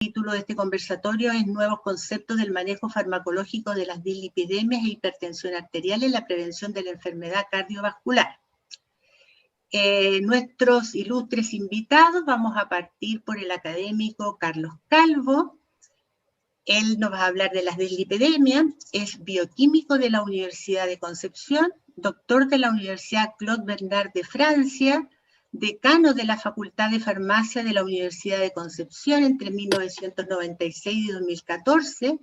El título de este conversatorio es Nuevos conceptos del manejo farmacológico de las dislipidemias e hipertensión arterial en la prevención de la enfermedad cardiovascular. Nuestros ilustres invitados, vamos a partir por el académico Carlos Calvo. Él nos va a hablar de las dislipidemias, es bioquímico de la Universidad de Concepción, doctor de la Universidad Claude Bernard de Francia, decano de la Facultad de Farmacia de la Universidad de Concepción entre 1996 y 2014,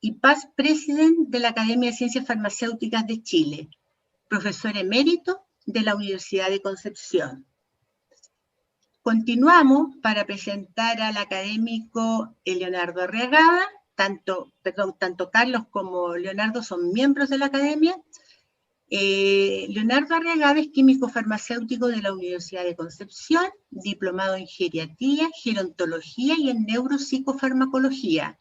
y past president de la Academia de Ciencias Farmacéuticas de Chile, profesor emérito de la Universidad de Concepción. Continuamos para presentar al académico Leonardo Arriagada. Tanto Carlos como Leonardo son miembros de la academia. Leonardo Arriagada es químico farmacéutico de la Universidad de Concepción, diplomado en geriatría, gerontología y en neuropsicofarmacología,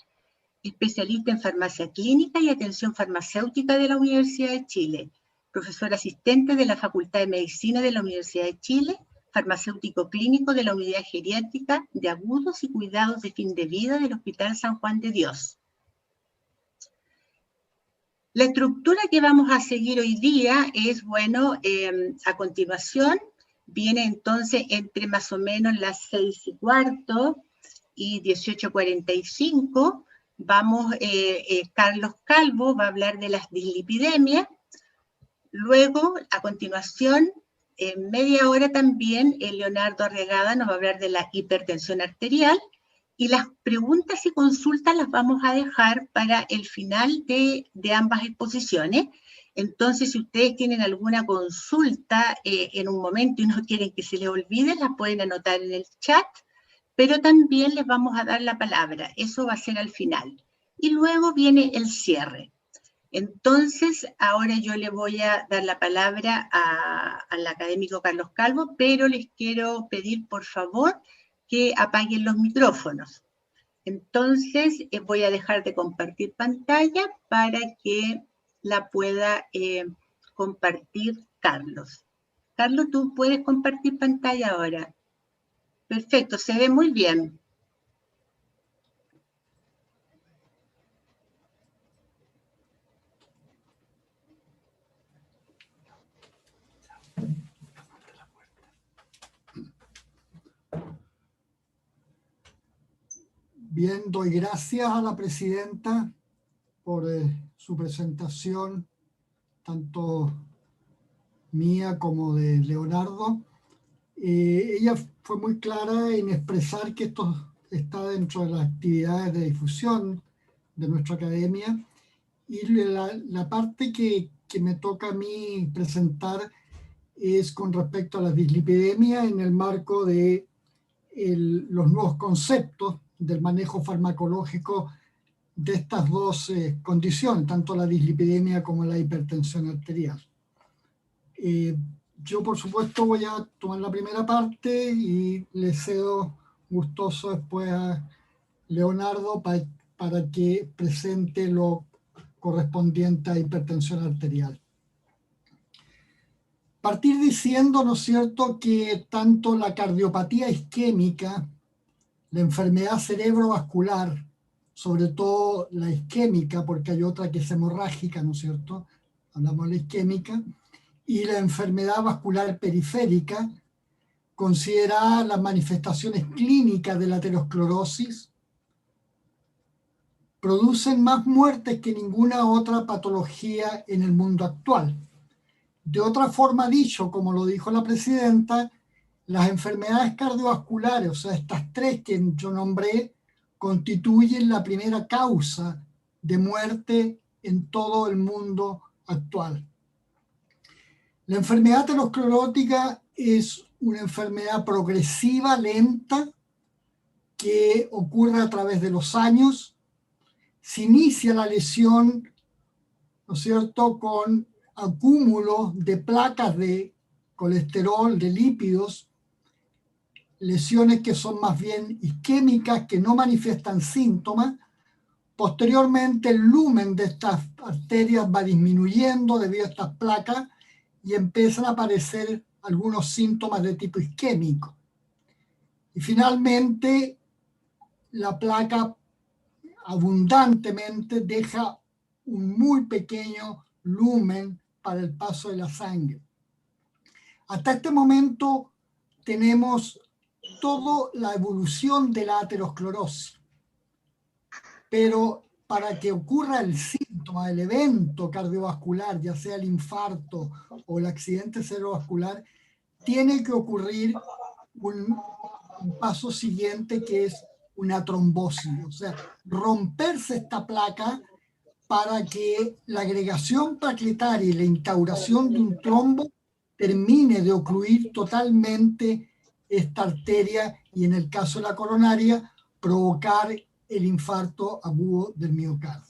especialista en farmacia clínica y atención farmacéutica de la Universidad de Chile, profesor asistente de la Facultad de Medicina de la Universidad de Chile, farmacéutico clínico de la Unidad Geriátrica de Agudos y Cuidados de Fin de Vida del Hospital San Juan de Dios. La estructura que vamos a seguir hoy día es, a continuación viene entonces entre más o menos las 6:15 y 18:45, Carlos Calvo va a hablar de las dislipidemias. Luego, a continuación, en media hora también, Leonardo Arriagada nos va a hablar de la hipertensión arterial, y las preguntas y consultas las vamos a dejar para el final de ambas exposiciones. Entonces, si ustedes tienen alguna consulta en un momento y no quieren que se les olvide, las pueden anotar en el chat, pero también les vamos a dar la palabra. Eso va a ser al final. Y luego viene el cierre. Entonces, ahora yo le voy a dar la palabra al académico Carlos Calvo, pero les quiero pedir, por favor, que apaguen los micrófonos. Entonces, voy a dejar de compartir pantalla para que la pueda compartir Carlos. Carlos, ¿tú puedes compartir pantalla ahora? Perfecto, se ve muy bien. Bien, doy gracias a la presidenta por su presentación, tanto mía como de Leonardo. Ella fue muy clara en expresar que esto está dentro de las actividades de difusión de nuestra academia, y la parte que me toca a mí presentar es con respecto a la dislipidemia en el marco de los nuevos conceptos del manejo farmacológico de estas dos condiciones, tanto la dislipidemia como la hipertensión arterial. Yo, por supuesto, voy a tomar la primera parte y le cedo gustoso después a Leonardo para que presente lo correspondiente a hipertensión arterial. Partir diciendo, ¿no es cierto?, que tanto la cardiopatía isquémica, la enfermedad cerebrovascular, sobre todo la isquémica, porque hay otra que es hemorrágica, ¿no es cierto?, hablamos de la isquémica, y la enfermedad vascular periférica, consideradas las manifestaciones clínicas de la aterosclerosis, producen más muertes que ninguna otra patología en el mundo actual. De otra forma dicho, como lo dijo la presidenta, las enfermedades cardiovasculares, o sea, estas tres que yo nombré, constituyen la primera causa de muerte en todo el mundo actual. La enfermedad aterosclerótica es una enfermedad progresiva, lenta, que ocurre a través de los años. Se inicia la lesión, ¿no es cierto?, con acúmulo de placas de colesterol, de lípidos, lesiones que son más bien isquémicas, que no manifiestan síntomas. Posteriormente, el lumen de estas arterias va disminuyendo debido a estas placas y empiezan a aparecer algunos síntomas de tipo isquémico. Y finalmente, la placa abundantemente deja un muy pequeño lumen para el paso de la sangre. Hasta este momento tenemos toda la evolución de la aterosclerosis, pero para que ocurra el síntoma, el evento cardiovascular, ya sea el infarto o el accidente cerebrovascular, tiene que ocurrir un paso siguiente, que es una trombosis, o sea, romperse esta placa para que la agregación plaquetaria y la instauración de un trombo termine de ocluir totalmente esta arteria y, en el caso de la coronaria, provocar el infarto agudo del miocardio.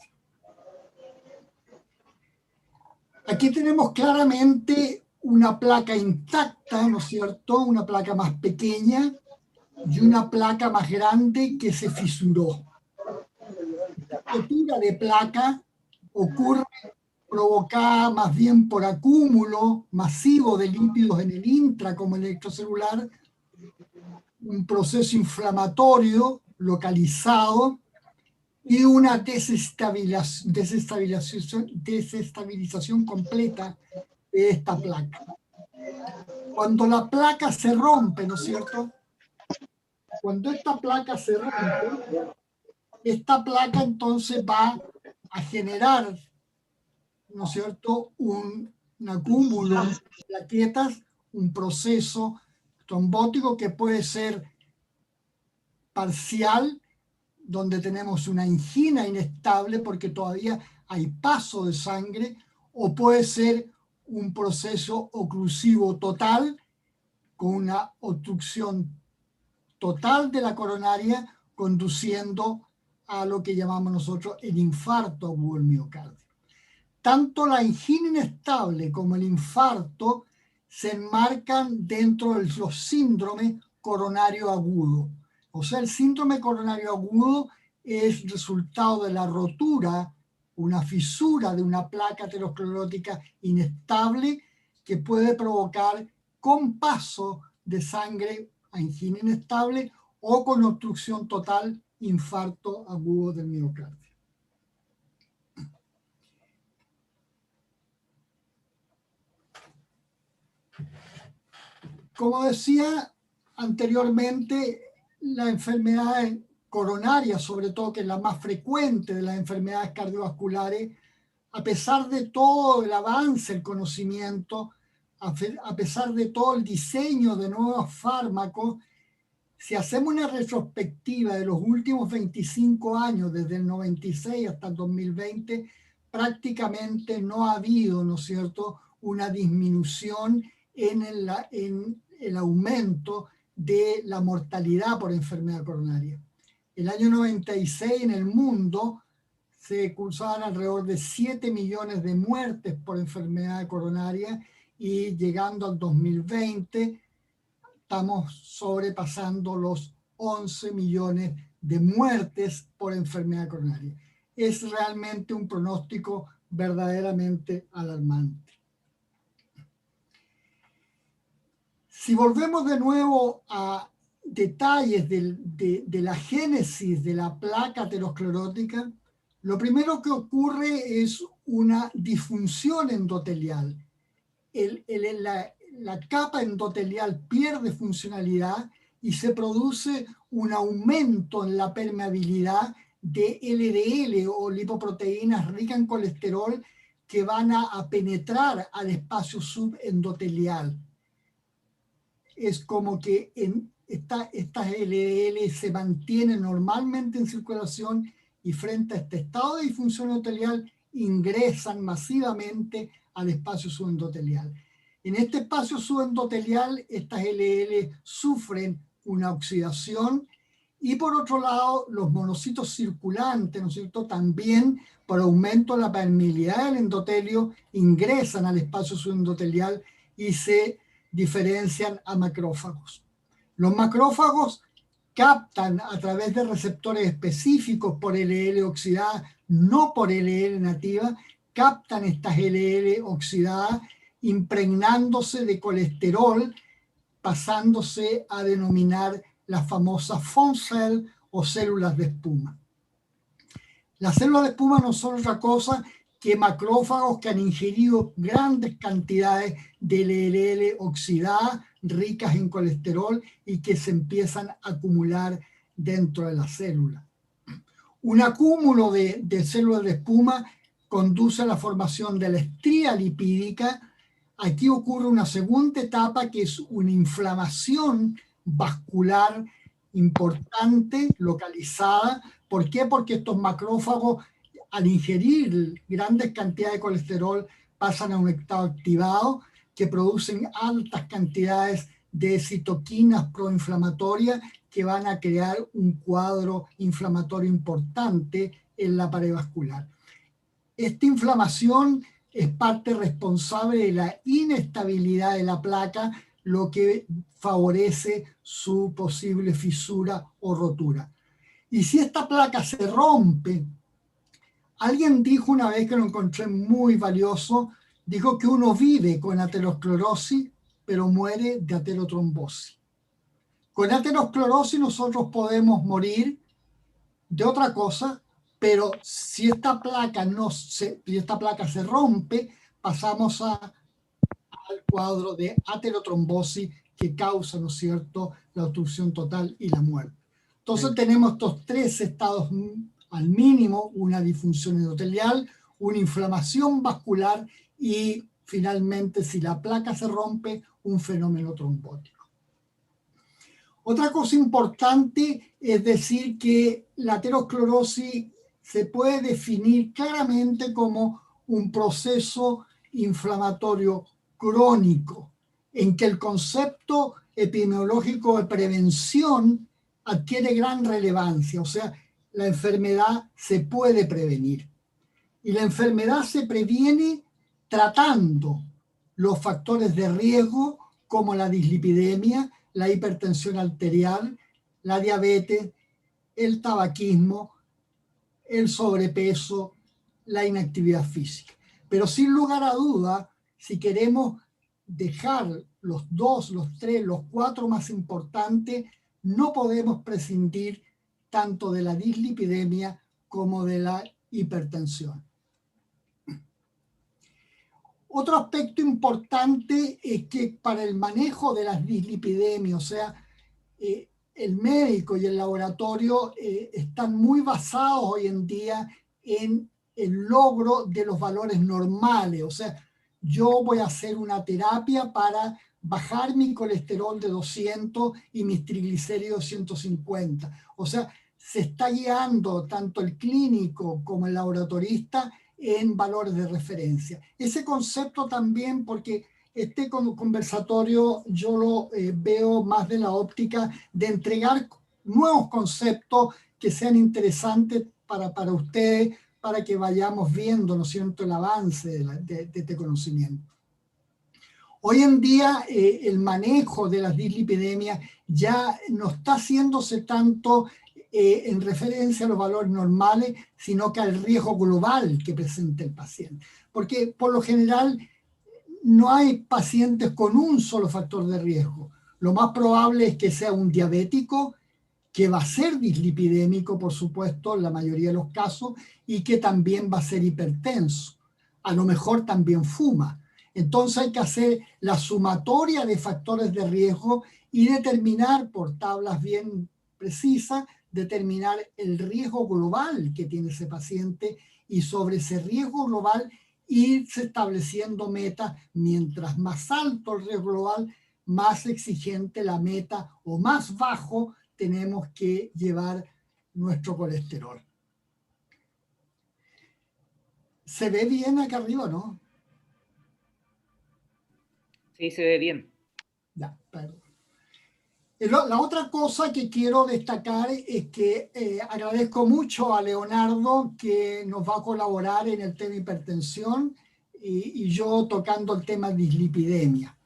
Aquí tenemos claramente una placa intacta, ¿no es cierto? Una placa más pequeña y una placa más grande que se fisuró. La rotura de placa ocurre provocada más bien por acúmulo masivo de lípidos en el intra como electrocelular, un proceso inflamatorio localizado y una desestabilización completa de esta placa. Cuando la placa se rompe, ¿no es cierto? Cuando esta placa se rompe, esta placa entonces va a generar, ¿no es cierto?, un acúmulo de plaquetas, un proceso trombótico que puede ser parcial, donde tenemos una angina inestable porque todavía hay paso de sangre, o puede ser un proceso oclusivo total con una obstrucción total de la coronaria, conduciendo a lo que llamamos nosotros el infarto agudo del miocardio. Tanto la angina inestable como el infarto se enmarcan dentro de los síndromes coronario agudo. O sea, el síndrome coronario agudo es resultado de la rotura, una fisura de una placa aterosclerótica inestable que puede provocar con paso de sangre angina inestable o con obstrucción total infarto agudo del miocardio. Como decía anteriormente, la enfermedad coronaria, sobre todo, que es la más frecuente de las enfermedades cardiovasculares, a pesar de todo el avance, el conocimiento, a pesar de todo el diseño de nuevos fármacos, si hacemos una retrospectiva de los últimos 25 años, desde el 96 hasta el 2020, prácticamente no ha habido, ¿no es cierto?, una disminución en el aumento de la mortalidad por enfermedad coronaria. El año 96 en el mundo se cursaban alrededor de 7 millones de muertes por enfermedad coronaria, y llegando al 2020 estamos sobrepasando los 11 millones de muertes por enfermedad coronaria. Es realmente un pronóstico verdaderamente alarmante. Si volvemos de nuevo a detalles de la génesis de la placa aterosclerótica, lo primero que ocurre es una disfunción endotelial. La capa endotelial pierde funcionalidad y se produce un aumento en la permeabilidad de LDL o lipoproteínas ricas en colesterol que van a penetrar al espacio subendotelial. Es como que estas LDL se mantienen normalmente en circulación y, frente a este estado de disfunción endotelial, ingresan masivamente al espacio subendotelial. En este espacio subendotelial, estas LDL sufren una oxidación y, por otro lado, los monocitos circulantes, ¿no es cierto?, también por aumento de la permeabilidad del endotelio ingresan al espacio subendotelial y se diferencian a macrófagos. Los macrófagos captan a través de receptores específicos por LDL oxidada, no por LDL nativa, captan estas LDL oxidadas impregnándose de colesterol, pasándose a denominar la famosa font cell o células de espuma. Las células de espuma no son otra cosa que macrófagos que han ingerido grandes cantidades de LDL oxidada, ricas en colesterol, y que se empiezan a acumular dentro de la célula. Un acúmulo de células de espuma conduce a la formación de la estría lipídica. Aquí ocurre una segunda etapa, que es una inflamación vascular importante, localizada. ¿Por qué? Porque estos macrófagos, al ingerir grandes cantidades de colesterol, pasan a un estado activado que producen altas cantidades de citoquinas proinflamatorias que van a crear un cuadro inflamatorio importante en la pared vascular. Esta inflamación es parte responsable de la inestabilidad de la placa, lo que favorece su posible fisura o rotura. Y si esta placa se rompe, alguien dijo una vez, que lo encontré muy valioso, dijo que uno vive con aterosclerosis, pero muere de aterotrombosis. Con aterosclerosis nosotros podemos morir de otra cosa, pero si esta placa se rompe, pasamos al cuadro de aterotrombosis, que causa, ¿no es cierto?, la obstrucción total y la muerte. Entonces tenemos estos tres estados al mínimo: una disfunción endotelial, una inflamación vascular y finalmente, si la placa se rompe, un fenómeno trombótico. Otra cosa importante es decir que la aterosclerosis se puede definir claramente como un proceso inflamatorio crónico, en que el concepto epidemiológico de prevención adquiere gran relevancia. O sea, la enfermedad se puede prevenir. Y la enfermedad se previene tratando los factores de riesgo, como la dislipidemia, la hipertensión arterial, la diabetes, el tabaquismo, el sobrepeso, la inactividad física. Pero sin lugar a duda, si queremos dejar los 2, los 3, los 4 más importantes, no podemos prescindir tanto de la dislipidemia como de la hipertensión. Otro aspecto importante es que para el manejo de las dislipidemias, o sea, el médico y el laboratorio están muy basados hoy en día en el logro de los valores normales. O sea, yo voy a hacer una terapia para bajar mi colesterol de 200 y mis triglicéridos 150. O sea, se está guiando tanto el clínico como el laboratorista en valores de referencia. Ese concepto también, porque este conversatorio yo lo veo más de la óptica de entregar nuevos conceptos que sean interesantes para ustedes, para que vayamos viendo, ¿no es cierto?, el avance de este conocimiento. Hoy en día el manejo de las dislipidemias ya no está haciéndose tanto en referencia a los valores normales, sino que al riesgo global que presenta el paciente. Porque por lo general no hay pacientes con un solo factor de riesgo. Lo más probable es que sea un diabético, que va a ser dislipidémico, por supuesto, en la mayoría de los casos, y que también va a ser hipertenso. A lo mejor también fuma. Entonces hay que hacer la sumatoria de factores de riesgo y determinar por tablas bien precisas, determinar el riesgo global que tiene ese paciente, y sobre ese riesgo global irse estableciendo metas. Mientras más alto el riesgo global, más exigente la meta, o más bajo tenemos que llevar nuestro colesterol. ¿Se ve bien acá arriba, no? Sí, se ve bien. Ya, perdón. La otra cosa que quiero destacar es que agradezco mucho a Leonardo, que nos va a colaborar en el tema hipertensión, y yo tocando el tema dislipidemia.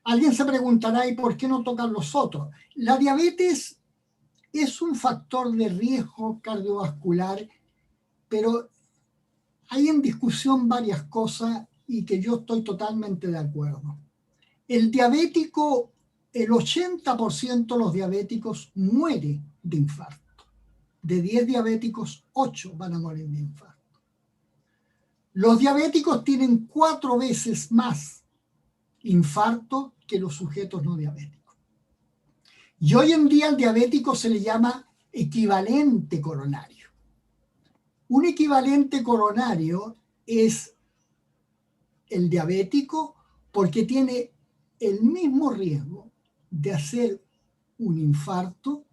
Alguien se preguntará, ¿y por qué no tocan los otros? La diabetes es un factor de riesgo cardiovascular, pero hay en discusión varias cosas y que yo estoy totalmente de acuerdo. El diabético, el 80% de los diabéticos muere de infarto. de 10 diabéticos, 8 van a morir de infarto. Los diabéticos tienen 4 veces más infarto que los sujetos no diabéticos. Y hoy en día al diabético se le llama equivalente coronario. Un equivalente coronario es el diabético porque tiene el mismo riesgo de hacer un infarto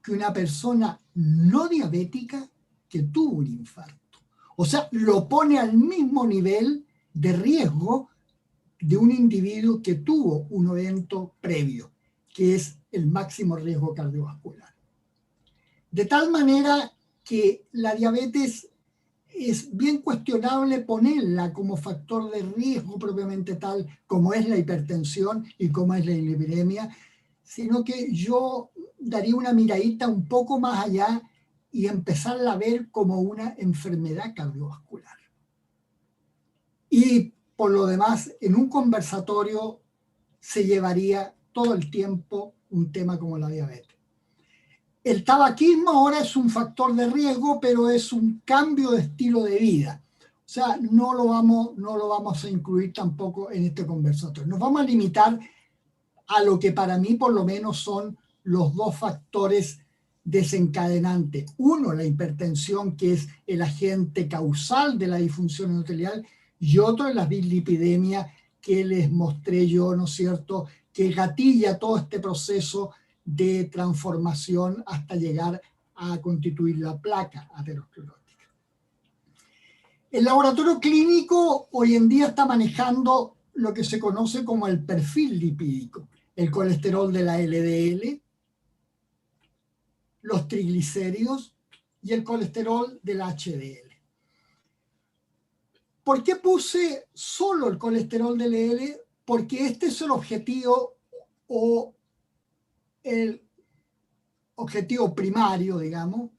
que una persona no diabética que tuvo un infarto. O sea, lo pone al mismo nivel de riesgo de un individuo que tuvo un evento previo, que es el máximo riesgo cardiovascular. De tal manera que la diabetes es bien cuestionable ponerla como factor de riesgo propiamente tal, como es la hipertensión y como es la dislipidemia, sino que yo daría una miradita un poco más allá y empezarla a ver como una enfermedad cardiovascular. Y por lo demás, en un conversatorio se llevaría todo el tiempo un tema como la diabetes. El tabaquismo ahora es un factor de riesgo, pero es un cambio de estilo de vida. O sea, no lo vamos a incluir tampoco en este conversatorio. Nos vamos a limitar a lo que para mí por lo menos son los 2 factores desencadenantes. Uno, la hipertensión, que es el agente causal de la disfunción endotelial, y otro, la dislipidemia, que les mostré yo, ¿no es cierto?, que gatilla todo este proceso de transformación hasta llegar a constituir la placa aterosclerótica. El laboratorio clínico hoy en día está manejando lo que se conoce como el perfil lipídico, el colesterol de la LDL, los triglicéridos y el colesterol del HDL. ¿Por qué puse solo el colesterol del LDL? Porque este es el objetivo o el objetivo primario, digamos,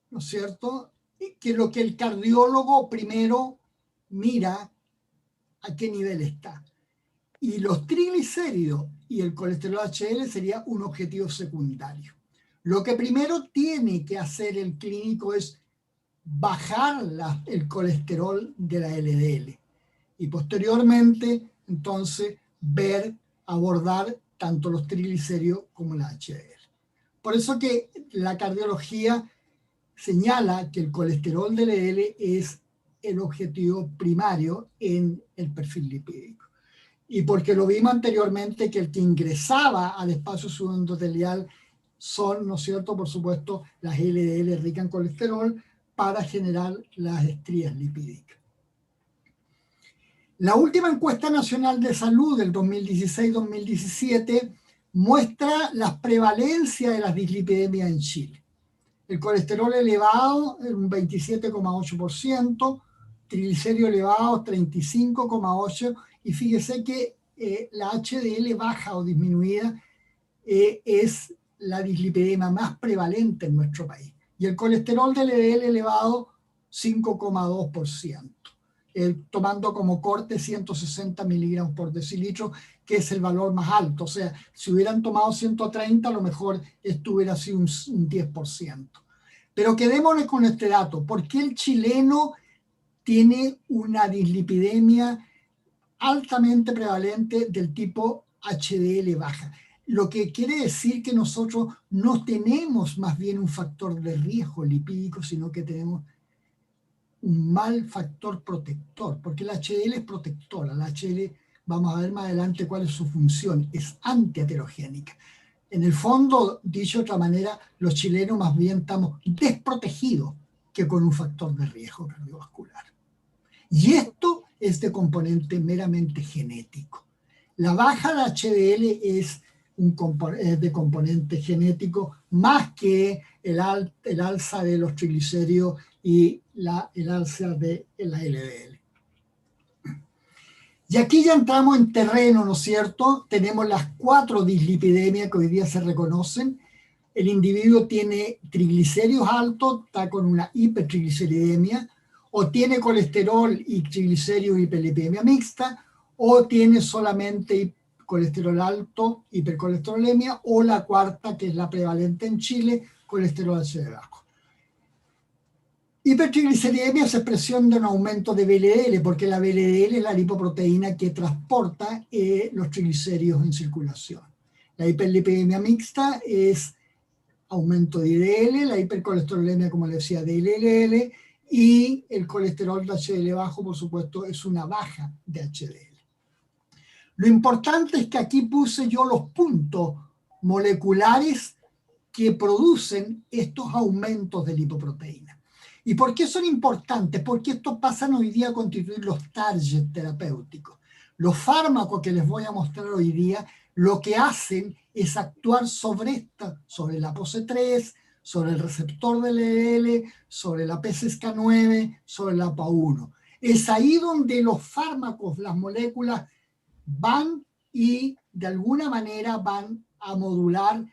¿no es cierto? Que lo que el cardiólogo primero mira a qué nivel está. Y los triglicéridos y el colesterol HDL sería un objetivo secundario. Lo que primero tiene que hacer el clínico es bajar el colesterol de la LDL y posteriormente entonces abordar tanto los triglicéridos como la HDL. Por eso que la cardiología señala que el colesterol de LDL es el objetivo primario en el perfil lipídico. Y porque lo vimos anteriormente que el que ingresaba al espacio subendotelial son, ¿no es cierto?, por supuesto, las LDL ricas en colesterol para generar las estrías lipídicas. La última encuesta nacional de salud del 2016-2017 muestra la prevalencia de las dislipidemias en Chile. El colesterol elevado, un 27,8%, triglicéridos elevados, 35,8%, y fíjese que la HDL baja o disminuida es la dislipidemia más prevalente en nuestro país. Y el colesterol del LDL elevado, 5,2%, tomando como corte 160 miligramos por decilitro, que es el valor más alto. O sea, si hubieran tomado 130, a lo mejor esto hubiera sido un 10%. Pero quedémonos con este dato. ¿Por qué el chileno tiene una dislipidemia altamente prevalente del tipo HDL baja? Lo que quiere decir que nosotros no tenemos más bien un factor de riesgo lipídico, sino que tenemos un mal factor protector, porque la HDL es protectora. La HDL, vamos a ver más adelante cuál es su función, es antiaterogénica. En el fondo, dicho de otra manera, los chilenos más bien estamos desprotegidos que con un factor de riesgo cardiovascular. Y esto es de componente meramente genético. La baja de HDL es de componente genético más que el alza de los triglicéridos y el alza de la LDL. Y aquí ya entramos en terreno, ¿no es cierto? Tenemos las 4 dislipidemias que hoy día se reconocen. El individuo tiene triglicéridos altos, está con una hipertrigliceridemia, o tiene colesterol y triglicéridos y hiperlipidemia mixta, o tiene solamente colesterol alto, hipercolesterolemia, o la cuarta, que es la prevalente en Chile, colesterol HDL bajo. Hipertrigliceridemia es expresión de un aumento de VLDL, porque la VLDL es la lipoproteína que transporta los triglicéridos en circulación. La hiperlipidemia mixta es aumento de IDL, la hipercolesterolemia, como les decía, de LDL, y el colesterol de HDL bajo, por supuesto, es una baja de HDL. Lo importante es que aquí puse yo los puntos moleculares que producen estos aumentos de lipoproteína. ¿Y por qué son importantes? Porque estos pasan hoy día a constituir los targets terapéuticos. Los fármacos que les voy a mostrar hoy día lo que hacen es actuar sobre la POC3, sobre el receptor del LDL, sobre la PCSK9, sobre la PA1. Es ahí donde los fármacos, las moléculas, van y de alguna manera van a modular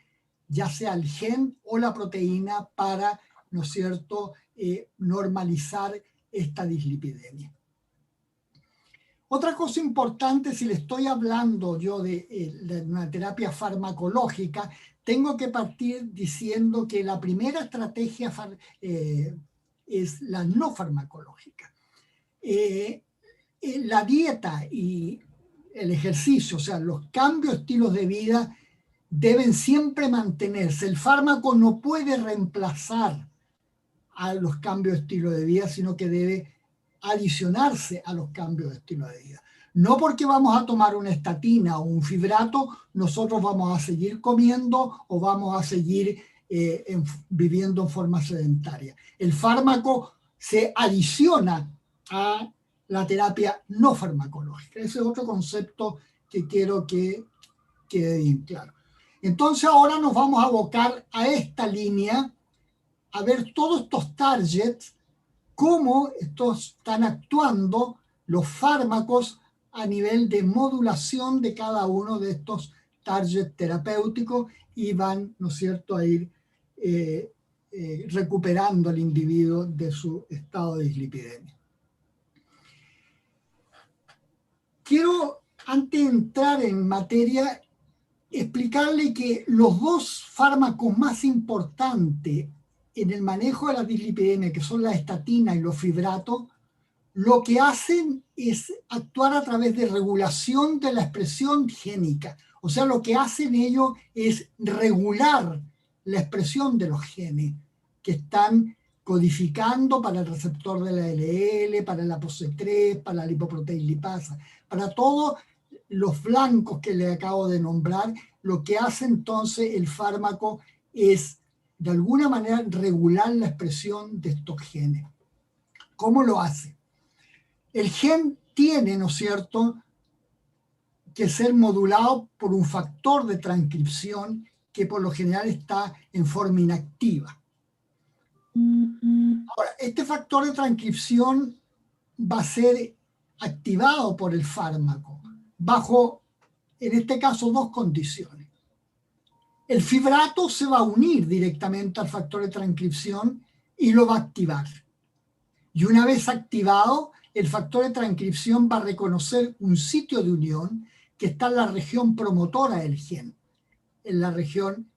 ya sea el gen o la proteína para, ¿no es cierto?, normalizar esta dislipidemia. Otra cosa importante, si le estoy hablando yo de una terapia farmacológica, tengo que partir diciendo que la primera estrategia es la no farmacológica. La dieta y el ejercicio, o sea, los cambios de estilos de vida deben siempre mantenerse. El fármaco no puede reemplazar a los cambios de estilo de vida, sino que debe adicionarse a los cambios de estilo de vida. No porque vamos a tomar una estatina o un fibrato, nosotros vamos a seguir comiendo o vamos a seguir viviendo en forma sedentaria. El fármaco se adiciona a la terapia no farmacológica. Ese es otro concepto que quiero que quede bien claro. Entonces ahora nos vamos a abocar a esta línea, a ver todos estos targets, cómo estos están actuando los fármacos a nivel de modulación de cada uno de estos targets terapéuticos y van, ¿no es cierto?, a ir recuperando al individuo de su estado de dislipidemia. Quiero, antes de entrar en materia, explicarle que los dos fármacos más importantes en el manejo de la dislipidemia, que son la estatina y los fibratos, lo que hacen es actuar a través de regulación de la expresión génica. O sea, lo que hacen ellos es regular la expresión de los genes que están codificando para el receptor de la LDL, para la POC3, para la lipoproteína lipasa, para todos los blancos que le acabo de nombrar. Lo que hace entonces el fármaco es de alguna manera regular la expresión de estos genes. ¿Cómo lo hace? El gen tiene, ¿no es cierto?, que ser modulado por un factor de transcripción que por lo general está en forma inactiva. Ahora, este factor de transcripción va a ser activado por el fármaco bajo, en este caso, dos condiciones. El fibrato se va a unir directamente al factor de transcripción y lo va a activar. Y una vez activado, el factor de transcripción va a reconocer un sitio de unión que está en la región promotora del gen, en la región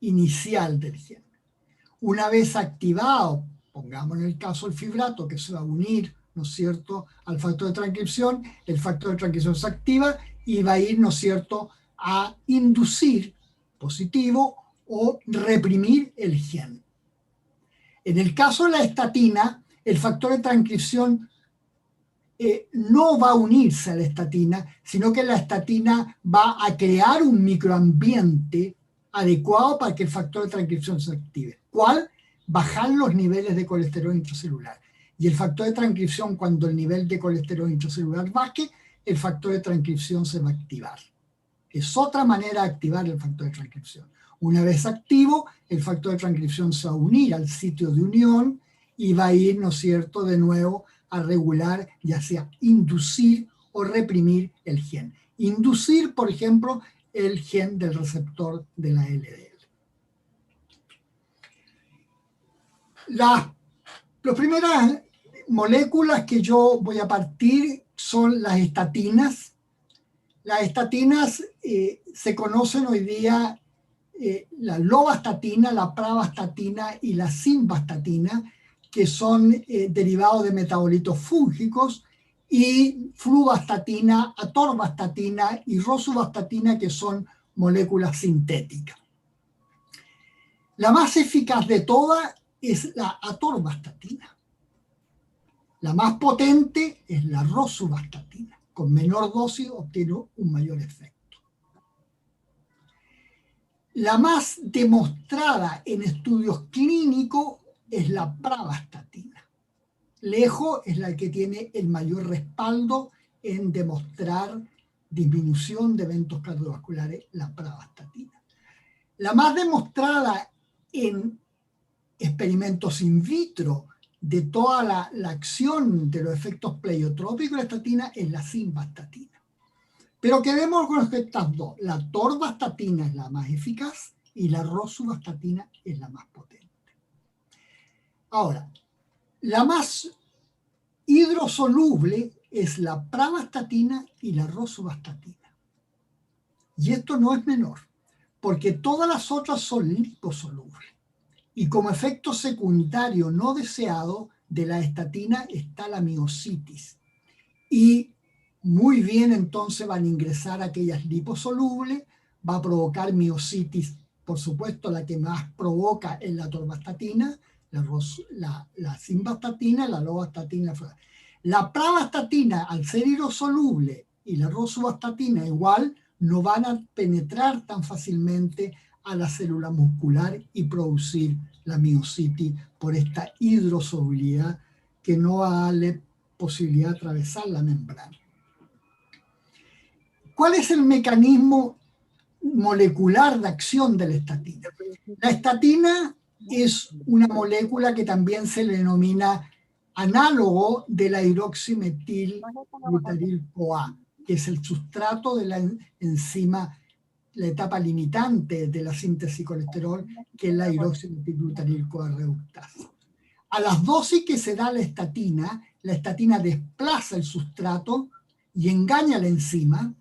inicial del gen. Una vez activado, pongamos en el caso el fibrato, que se va a unir, ¿no es cierto?, al factor de transcripción, el factor de transcripción se activa y va a ir, ¿no es cierto?, a inducir positivo o reprimir el gen. En el caso de la estatina, el factor de transcripción no va a unirse a la estatina, sino que la estatina va a crear un microambiente adecuado para que el factor de transcripción se active. ¿Cuál? Bajar los niveles de colesterol intracelular. Y el factor de transcripción, cuando el nivel de colesterol intracelular baje, el factor de transcripción se va a activar. Es otra manera de activar el factor de transcripción. Una vez activo, el factor de transcripción se va a unir al sitio de unión y va a ir, ¿no es cierto?, de nuevo a regular, ya sea inducir o reprimir el gen. Inducir, por ejemplo, el gen del receptor de la LDL. Las primeras moléculas que yo voy a partir son las estatinas. Las estatinas se conocen hoy día la lovastatina, la pravastatina y la simvastatina, que son derivados de metabolitos fúngicos, y fluvastatina, atorvastatina y rosuvastatina, que son moléculas sintéticas. La más eficaz de todas es la atorvastatina. La más potente es la rosuvastatina. Con menor dosis obtiene un mayor efecto. La más demostrada en estudios clínicos es la pravastatina. Lejos es la que tiene el mayor respaldo en demostrar disminución de eventos cardiovasculares, la pravastatina. La más demostrada en experimentos in vitro de toda la acción de los efectos pleiotrópicos de la estatina es la simvastatina. Pero quedemos con estas dos. La atorvastatina es la más eficaz y la rosuvastatina es la más potente. Ahora, la más hidrosoluble es la pravastatina y la rosuvastatina. Y esto no es menor, porque todas las otras son liposolubles. Y como efecto secundario no deseado de la estatina está la miositis. Y muy bien, entonces van a ingresar aquellas liposolubles, va a provocar miositis, por supuesto, la que más provoca es la atorvastatina, la simvastatina, la lovastatina. La pravastatina, al ser hidrosoluble, y la rosuvastatina igual, no van a penetrar tan fácilmente a la célula muscular y producir la miositis por esta hidrosolubilidad que no va a darle posibilidad de atravesar la membrana. ¿Cuál es el mecanismo molecular de acción de la estatina? La estatina es una molécula que también se le denomina análogo de la hidroximetilbutaril-CoA, que es el sustrato de la enzima, la etapa limitante de la síntesis de colesterol, que es la hidroximetilbutaril-CoA reductasa. A las dosis que se da la estatina desplaza el sustrato y engaña a la enzima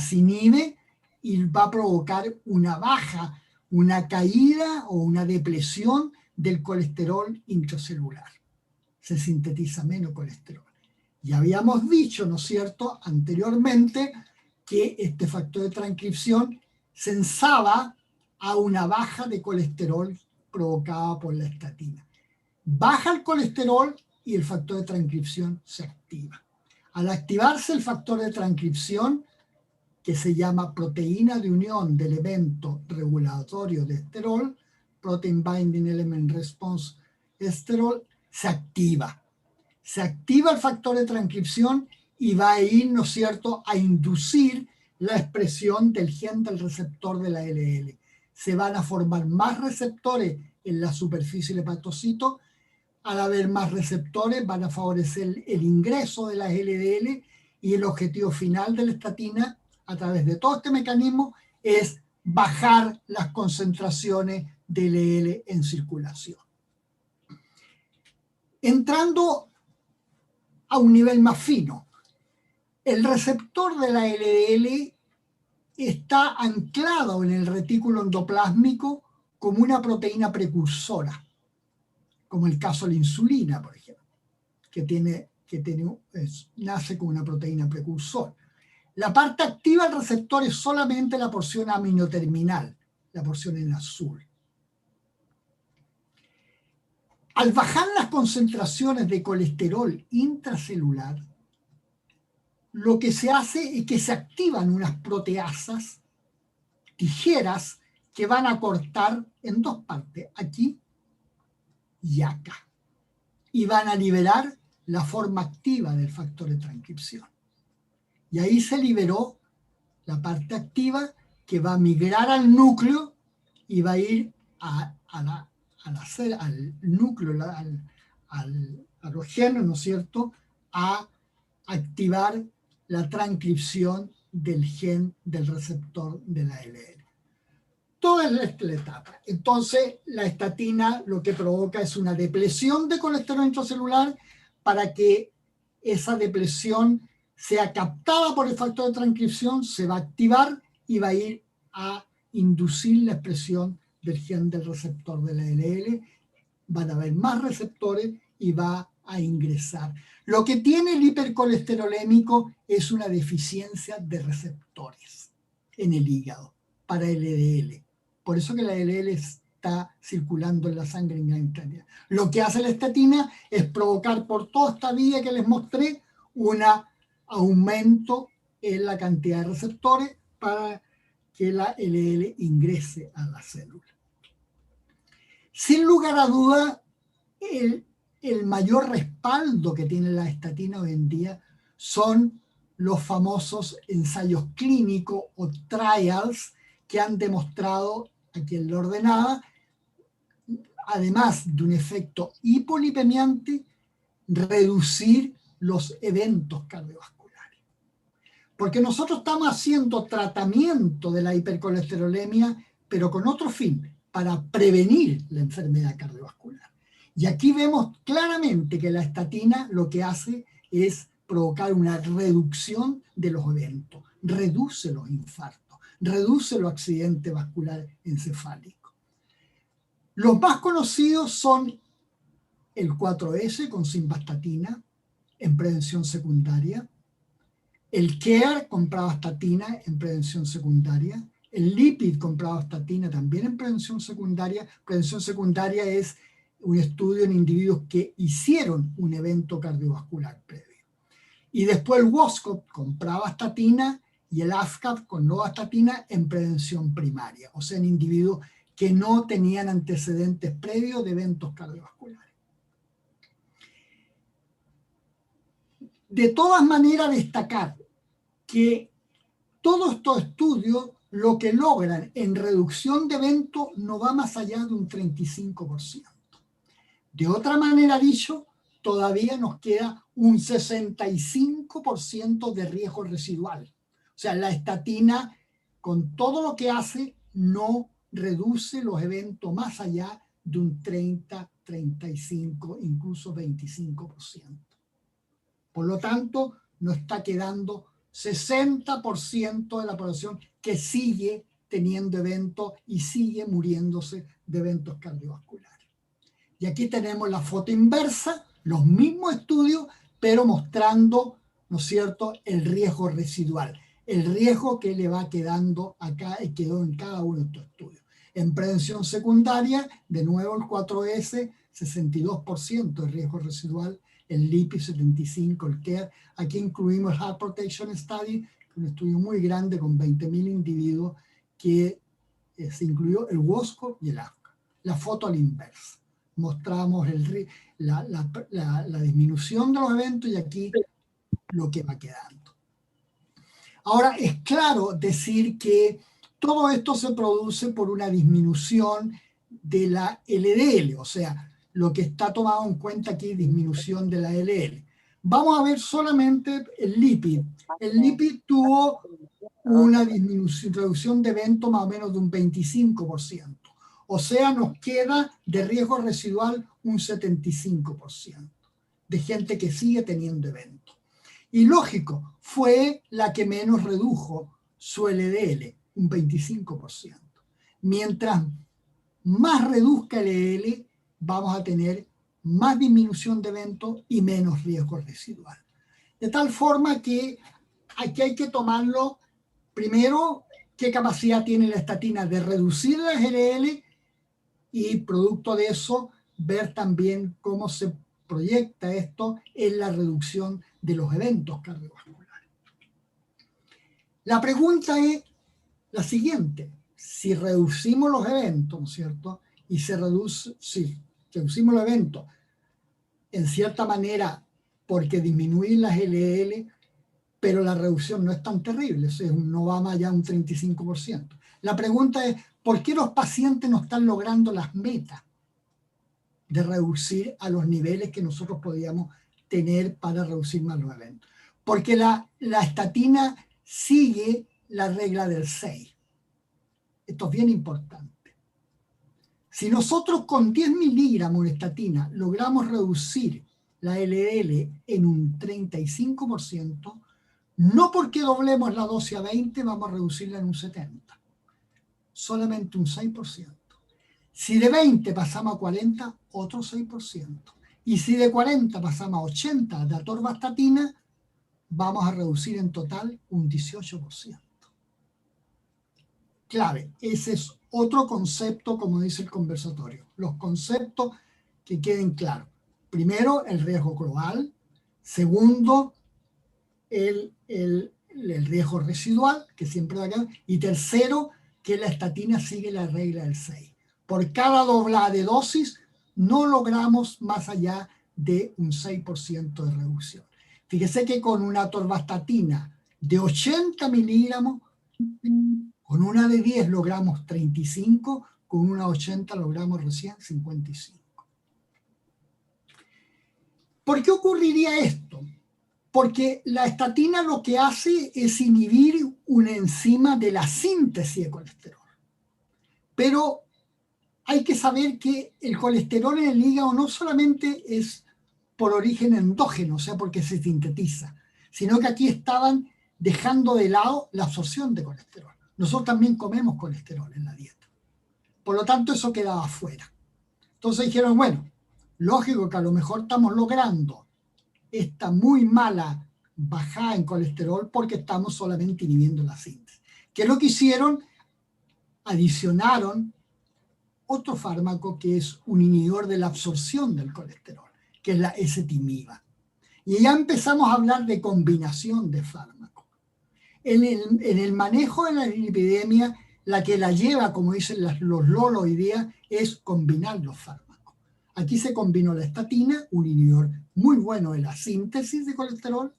se inhibe y va a provocar una baja, una caída o una depresión del colesterol intracelular. Se sintetiza menos colesterol. Ya habíamos dicho, ¿no es cierto?, anteriormente, que este factor de transcripción sensaba a una baja de colesterol provocada por la estatina. Baja el colesterol y el factor de transcripción se activa. Al activarse el factor de transcripción, que se llama proteína de unión del evento regulatorio de esterol, Protein Binding Element Response esterol, se activa. Se activa el factor de transcripción y va a ir, ¿no es cierto?, a inducir la expresión del gen del receptor de la LDL. Se van a formar más receptores en la superficie del hepatocito. Al haber más receptores van a favorecer el ingreso de las LDL y el objetivo final de la estatina a través de todo este mecanismo es bajar las concentraciones de LDL en circulación. Entrando a un nivel más fino, el receptor de la LDL está anclado en el retículo endoplásmico como una proteína precursora, como el caso de la insulina, por ejemplo, que nace como una proteína precursora. La parte activa del receptor es solamente la porción aminoterminal, la porción en azul. Al bajar las concentraciones de colesterol intracelular, lo que se hace es que se activan unas proteasas tijeras que van a cortar en dos partes, aquí y acá, y van a liberar la forma activa del factor de transcripción. Y ahí se liberó la parte activa que va a migrar al núcleo y va a ir al núcleo, a los genes, ¿no es cierto?, a activar la transcripción del gen del receptor de la LDL. Toda es la etapa. Entonces, la estatina lo que provoca es una depresión de colesterol intracelular para que esa depresión sea captada por el factor de transcripción, se va a activar y va a ir a inducir la expresión del gen del receptor de la LDL. Van a haber más receptores y va a ingresar. Lo que tiene el hipercolesterolémico es una deficiencia de receptores en el hígado para LDL. Por eso que la LDL está circulando en la sangre en gran cantidad. Lo que hace la estatina es provocar por toda esta vía que les mostré un aumento en la cantidad de receptores para que la LDL ingrese a la célula. Sin lugar a duda, el mayor respaldo que tiene la estatina hoy en día son los famosos ensayos clínicos o trials que han demostrado, aquí en la ordenada, además de un efecto hipolipemiante, reducir los eventos cardiovasculares. Porque nosotros estamos haciendo tratamiento de la hipercolesterolemia, pero con otro fin, para prevenir la enfermedad cardiovascular. Y aquí vemos claramente que la estatina lo que hace es provocar una reducción de los eventos, reduce los infartos, reduce los accidentes vasculares encefálicos. Los más conocidos son el 4S con simvastatina en prevención secundaria, el CARE con pravastatina en prevención secundaria, el LIPID con pravastatina también en prevención secundaria. Prevención secundaria es un estudio en individuos que hicieron un evento cardiovascular previo. Y después el WOSCOP con pravastatina y el ASCAP con lovastatina en prevención primaria, o sea, en individuos que no tenían antecedentes previos de eventos cardiovasculares. De todas maneras, destacar que todos estos estudios lo que logran en reducción de eventos no va más allá de un 35%. De otra manera dicho, todavía nos queda un 65% de riesgo residual. O sea, la estatina, con todo lo que hace, no reduce los eventos más allá de un 30, 35, incluso 25%. Por lo tanto, nos está quedando 60% de la población que sigue teniendo eventos y sigue muriéndose de eventos cardiovasculares. Y aquí tenemos la foto inversa, los mismos estudios, pero mostrando, ¿no es cierto?, el riesgo residual, el riesgo que le va quedando acá y quedó en cada uno de estos estudios. En prevención secundaria, de nuevo el 4S, 62% de riesgo residual, el LIPI 75%, el CARE. Aquí incluimos el Heart Protection Study, un estudio muy grande con 20.000 individuos que se incluyó el WOSCO y el ASCA. La foto a la inversa. Mostramos la disminución de los eventos y aquí lo que va quedando. Ahora, es claro decir que todo esto se produce por una disminución de la LDL, o sea, lo que está tomado en cuenta aquí es disminución de la LDL. Vamos a ver solamente el lipid. El lipid tuvo una reducción de eventos más o menos de un 25%. O sea, nos queda de riesgo residual un 75% de gente que sigue teniendo eventos. Y lógico, fue la que menos redujo su LDL, un 25%. Mientras más reduzca el LDL, vamos a tener más disminución de eventos y menos riesgo residual. De tal forma que aquí hay que tomarlo, primero, qué capacidad tiene la estatina de reducir las LDL y producto de eso, ver también cómo se proyecta esto en la reducción de los eventos cardiovasculares. La pregunta es la siguiente: si reducimos los eventos, ¿no es cierto? Y si reducimos los eventos en cierta manera porque disminuyen las LDL, pero la reducción no es tan terrible, o sea, no va más allá de un 35%. La pregunta es, ¿por qué los pacientes no están logrando las metas de reducir a los niveles que nosotros podíamos tener para reducir más los eventos? Porque la estatina sigue la regla del 6. Esto es bien importante. Si nosotros con 10 miligramos de estatina logramos reducir la LDL en un 35%, no porque doblemos la dosis a 20 vamos a reducirla en un 70%, solamente un 6%. Si de 20 pasamos a 40, otro 6%. Y si de 40 pasamos a 80 de atorvastatina, vamos a reducir en total un 18%. Clave, ese es otro concepto, como dice el conversatorio. Los conceptos que queden claros. Primero, el riesgo global. Segundo, el riesgo residual, que siempre va a quedar. Y tercero, que la estatina sigue la regla del 6. Por cada doblada de dosis, no logramos más allá de un 6% de reducción. Fíjese que con una atorvastatina de 80 miligramos, con una de 10 logramos 35, con una 80 logramos recién 55. ¿Por qué ocurriría esto? Porque la estatina lo que hace es inhibir una enzima de la síntesis de colesterol. Pero hay que saber que el colesterol en el hígado no solamente es por origen endógeno, o sea, porque se sintetiza, sino que aquí estaban dejando de lado la absorción de colesterol. Nosotros también comemos colesterol en la dieta. Por lo tanto, eso quedaba afuera. Entonces dijeron, bueno, lógico que a lo mejor estamos logrando esta muy mala bajada en colesterol porque estamos solamente inhibiendo la síntesis. ¿Qué es lo que hicieron? Adicionaron otro fármaco que es un inhibidor de la absorción del colesterol, que es la ezetimiba. Y ya empezamos a hablar de combinación de fármacos. En el manejo de la lipidemia, la que la lleva, como dicen los lolos hoy día, es combinar los fármacos. Aquí se combinó la estatina, un inhibidor muy bueno de la síntesis de colesterol,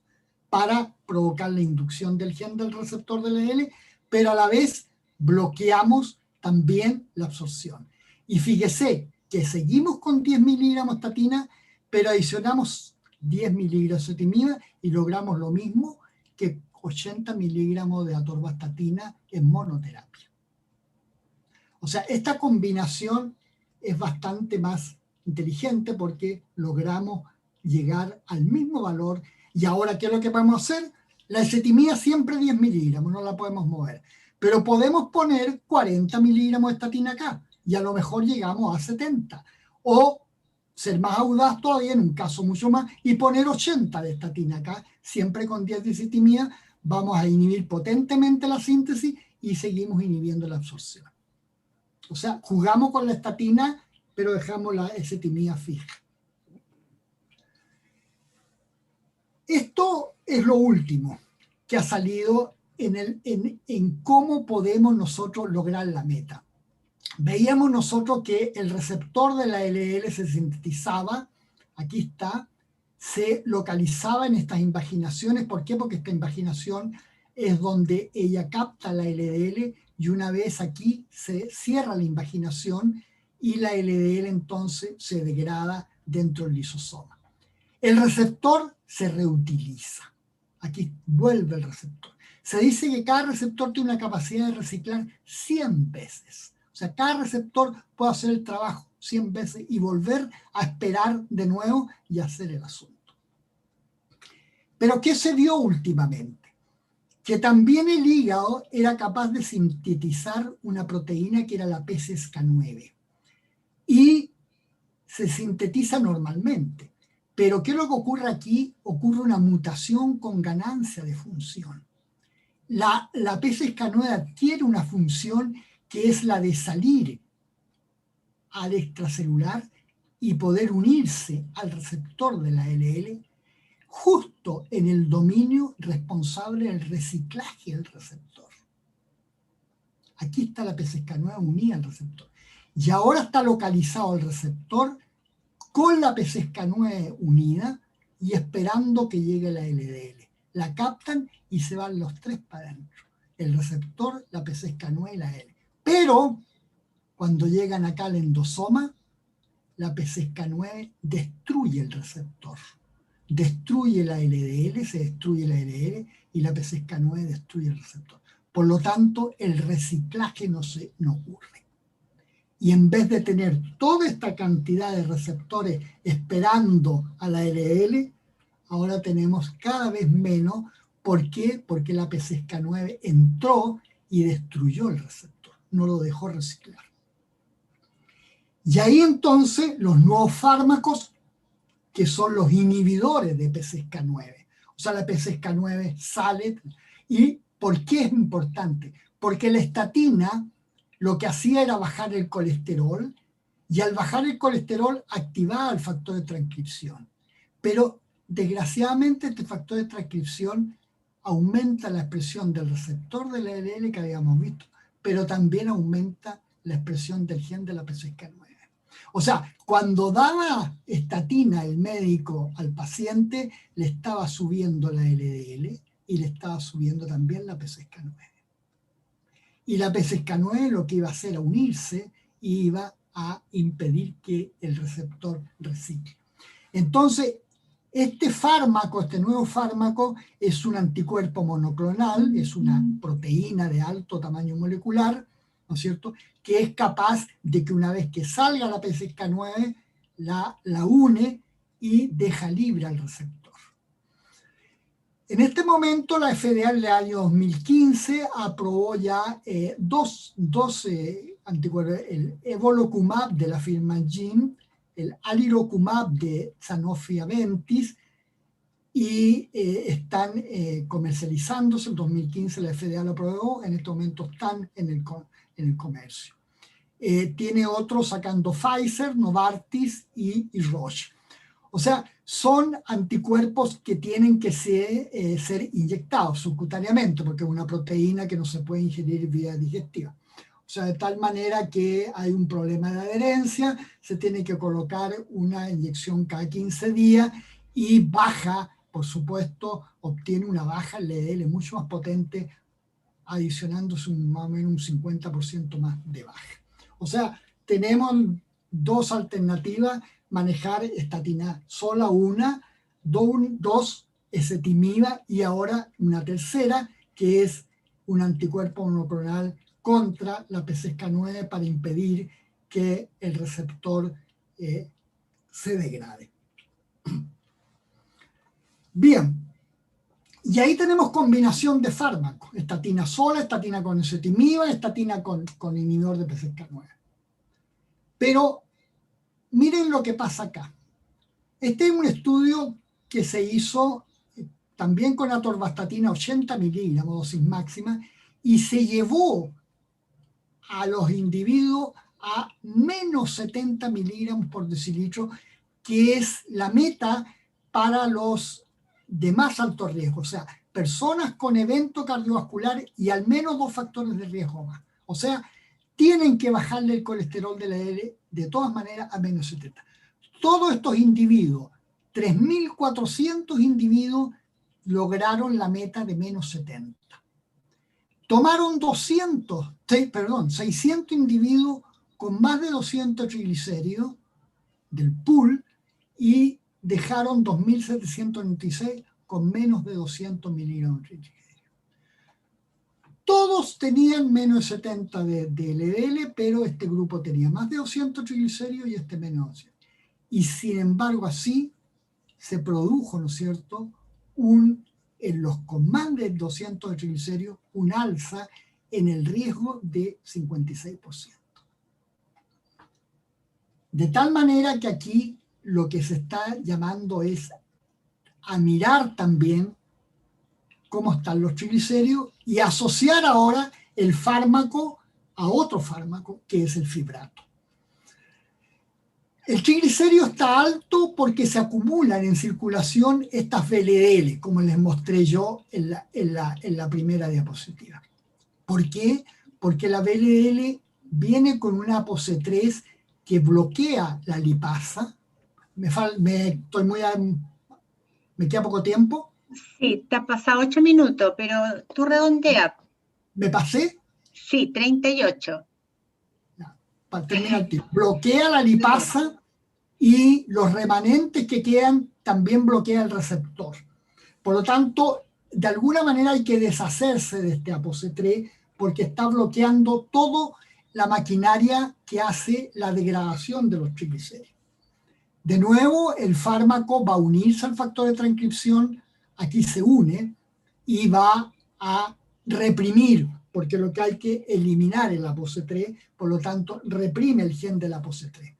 para provocar la inducción del gen del receptor del LDL, pero a la vez bloqueamos también la absorción. Y fíjese que seguimos con 10 miligramos de estatina, pero adicionamos 10 miligramos de ezetimiba y logramos lo mismo que 80 miligramos de atorvastatina en monoterapia. O sea, esta combinación es bastante más inteligente porque logramos llegar al mismo valor. Y ahora, ¿qué es lo que podemos hacer? La ezetimiba siempre 10 miligramos, no la podemos mover. Pero podemos poner 40 miligramos de estatina acá y a lo mejor llegamos a 70. O ser más audaz todavía, en un caso mucho más, y poner 80 de estatina acá, siempre con 10 de ezetimiba, vamos a inhibir potentemente la síntesis y seguimos inhibiendo la absorción. O sea, jugamos con la estatina, pero dejamos la ezetimiba fija. Esto es lo último que ha salido en cómo podemos nosotros lograr la meta. Veíamos nosotros que el receptor de la LDL se sintetizaba, aquí está, se localizaba en estas invaginaciones. ¿Por qué? Porque esta invaginación es donde ella capta la LDL y una vez aquí se cierra la invaginación y la LDL entonces se degrada dentro del lisosoma. El receptor se reutiliza. Aquí vuelve el receptor. Se dice que cada receptor tiene una capacidad de reciclar 100 veces. O sea, cada receptor puede hacer el trabajo 100 veces y volver a esperar de nuevo y hacer el asunto. Pero ¿qué se vio últimamente? Que también el hígado era capaz de sintetizar una proteína que era la PCSK9. Y se sintetiza normalmente. Pero ¿qué es lo que ocurre aquí? Ocurre una mutación con ganancia de función. La PCSK9 adquiere una función que es la de salir al extracelular y poder unirse al receptor de la LDL justo en el dominio responsable del reciclaje del receptor. Aquí está la PCSK9 unida al receptor. Y ahora está localizado el receptor con la PCSK9 unida y esperando que llegue la LDL. La captan y se van los tres para adentro. El receptor, la PCSK9 y la L. Pero cuando llegan acá al endosoma, la PCSK9 destruye el receptor. Destruye la LDL, se destruye la LDL y la PCSK9 destruye el receptor. Por lo tanto, el reciclaje no ocurre. Y en vez de tener toda esta cantidad de receptores esperando a la LDL, ahora tenemos cada vez menos. ¿Por qué? Porque la PCSK9 entró y destruyó el receptor. no lo dejó reciclar. Y ahí entonces los nuevos fármacos, que son los inhibidores de PCSK9. O sea, la PCSK9 sale. ¿Y por qué es importante? Porque la estatina lo que hacía era bajar el colesterol, y al bajar el colesterol activaba el factor de transcripción. Pero desgraciadamente este factor de transcripción aumenta la expresión del receptor del LDL que habíamos visto, pero también aumenta la expresión del gen de la PCSK9. O sea, cuando daba estatina el médico al paciente, le estaba subiendo la LDL y le estaba subiendo también la PCSK9. Y la PCSK9 lo que iba a hacer era unirse y iba a impedir que el receptor recicle. Entonces, este fármaco, este nuevo fármaco, es un anticuerpo monoclonal, es una proteína de alto tamaño molecular, ¿no es cierto?, que es capaz de que una vez que salga la PCSK9, la une y deja libre al receptor. En este momento, la FDA en el año 2015 aprobó ya dos anticuerpos, el evolocumab de la firma Jin, el alirocumab de Sanofi Aventis, y están comercializándose. En 2015 la FDA lo aprobó, en este momento están en el comercio. Tiene otros sacando Pfizer, Novartis y Roche. O sea, son anticuerpos que tienen que ser inyectados subcutáneamente, porque es una proteína que no se puede ingerir vía digestiva. O sea, de tal manera que hay un problema de adherencia, se tiene que colocar una inyección cada 15 días y baja, por supuesto, obtiene una baja LDL mucho más potente, adicionándose más o menos un 50% más de baja. O sea, tenemos dos alternativas: manejar estatina sola una, dos ezetimiba, y ahora una tercera, que es un anticuerpo monoclonal contra la PCSK9 para impedir que el receptor se degrade. Bien, y ahí tenemos combinación de fármacos: estatina sola, estatina con ezetimiba, estatina con inhibidor de PCSK9. Pero miren lo que pasa acá. Este es un estudio que se hizo también con atorvastatina 80 miligramos, dosis máxima, y se llevó a los individuos a menos 70 miligramos por decilitro, que es la meta para los de más alto riesgo. O sea, personas con evento cardiovascular y al menos 2 factores de riesgo más. O sea, tienen que bajarle el colesterol de la LDL de todas maneras a menos 70. Todos estos individuos, 3.400 individuos, lograron la meta de menos 70. Tomaron 600 individuos con más de 200 triglicéridos del pool y dejaron 2.796 con menos de 200 miligramos de triglicéridos. Todos tenían menos de 70 de LDL, pero este grupo tenía más de 200 triglicéridos y este menos de 200. Y sin embargo, así se produjo, ¿no es cierto?, en los con más de 200 de triglicéridos, un alza en el riesgo de 56%. De tal manera que aquí lo que se está llamando es a mirar también cómo están los triglicéridos y asociar ahora el fármaco a otro fármaco, que es el fibrato. El triglicérido está alto porque se acumulan en circulación estas VLDL, como les mostré yo en la primera diapositiva. ¿Por qué? Porque la VLDL viene con una ApoC3 que bloquea la lipasa. ¿Me queda poco tiempo? Sí, te has pasado 8 minutos, pero tú redondea. ¿Me pasé? Sí, 38. Para terminar el tiempo. Bloquea la lipasa y los remanentes que quedan también bloquea el receptor. Por lo tanto, de alguna manera hay que deshacerse de este ApoC3 porque está bloqueando toda la maquinaria que hace la degradación de los triglicéridos. De nuevo, el fármaco va a unirse al factor de transcripción, aquí se une, y va a reprimir porque lo que hay que eliminar es la ApoC3, por lo tanto reprime el gen de la ApoC3.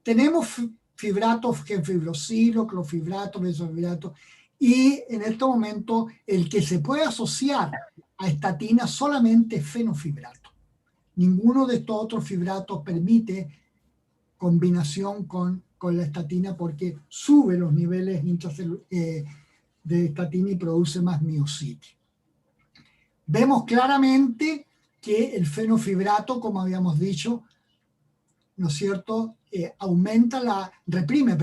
Tenemos fibratos, genfibrosilo, clofibrato, mesofibrato, y en este momento el que se puede asociar a estatina solamente es fenofibrato. Ninguno de estos otros fibratos permite combinación con la estatina porque sube los niveles de estatina y produce más miocitis. Vemos claramente que el fenofibrato, como habíamos dicho, ¿no es cierto?, reprime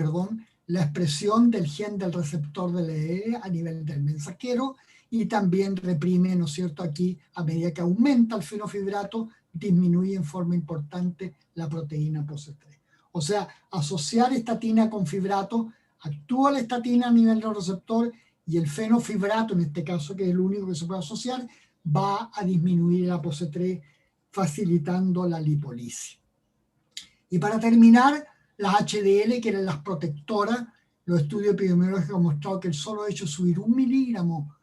la expresión del gen del receptor del ER a nivel del mensajero y también reprime, ¿no es cierto?, aquí a medida que aumenta el fenofibrato, disminuye en forma importante la proteína ApoC3. O sea, asociar estatina con fibrato, actúa la estatina a nivel del receptor y el fenofibrato, en este caso, que es el único que se puede asociar, va a disminuir la ApoC3 facilitando la lipólisis. Y para terminar, las HDL, que eran las protectoras, los estudios epidemiológicos han mostrado que el solo hecho de subir 1 miligramo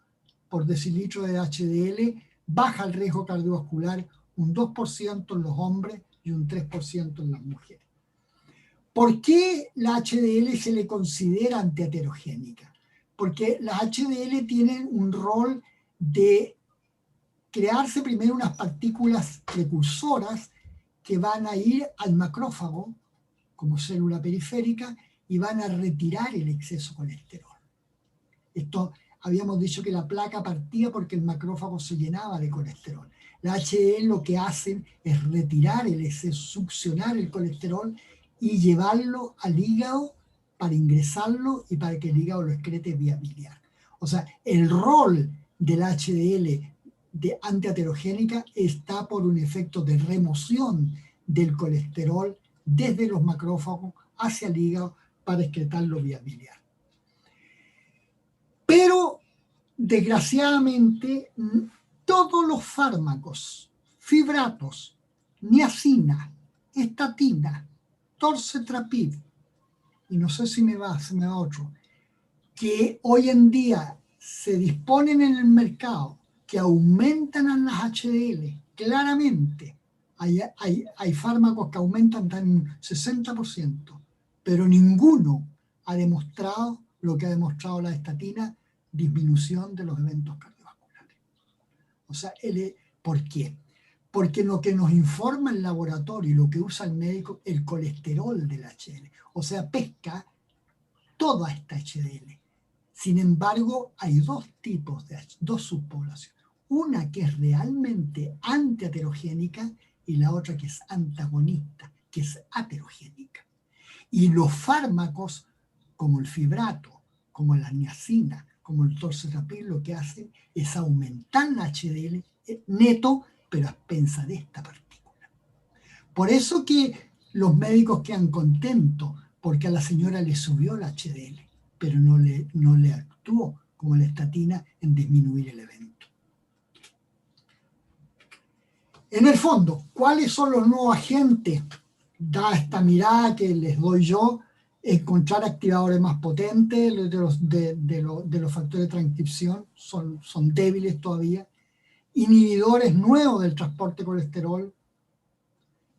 por decilitro de HDL baja el riesgo cardiovascular un 2% en los hombres y un 3% en las mujeres. ¿Por qué la HDL se le considera antiaterogénica? Porque las HDL tienen un rol de crearse primero unas partículas precursoras que van a ir al macrófago como célula periférica y van a retirar el exceso de colesterol. Esto habíamos dicho que la placa partía porque el macrófago se llenaba de colesterol. La HDL lo que hacen es retirar el exceso, succionar el colesterol y llevarlo al hígado para ingresarlo y para que el hígado lo excrete vía biliar. O sea, el rol del HDL de antiaterogénica está por un efecto de remoción del colesterol desde los macrófagos hacia el hígado para excretarlo vía biliar. Pero, desgraciadamente, todos los fármacos, fibratos, niacina, estatina, torcetrapib, y no sé si se me va otro, que hoy en día se disponen en el mercado, que aumentan a las HDL, claramente, hay fármacos que aumentan hasta un 60%, pero ninguno ha demostrado lo que ha demostrado la estatina, disminución de los eventos cardiovasculares. O sea, ¿por qué? Porque lo que nos informa el laboratorio y lo que usa el médico, el colesterol del HDL. O sea, pesca toda esta HDL. Sin embargo, hay dos subpoblaciones. Una que es realmente antiaterogénica y la otra que es antagonista, que es aterogénica. Y los fármacos, como el fibrato, como la niacina, como el torcetrapib, lo que hacen es aumentar la HDL neto, pero a expensas de esta partícula. Por eso que los médicos quedan contentos, porque a la señora le subió la HDL, pero no le actuó como la estatina en disminuir el evento. En el fondo, ¿cuáles son los nuevos agentes? Da esta mirada que les doy yo, encontrar activadores más potentes de los factores de transcripción, son débiles todavía, inhibidores nuevos del transporte de colesterol,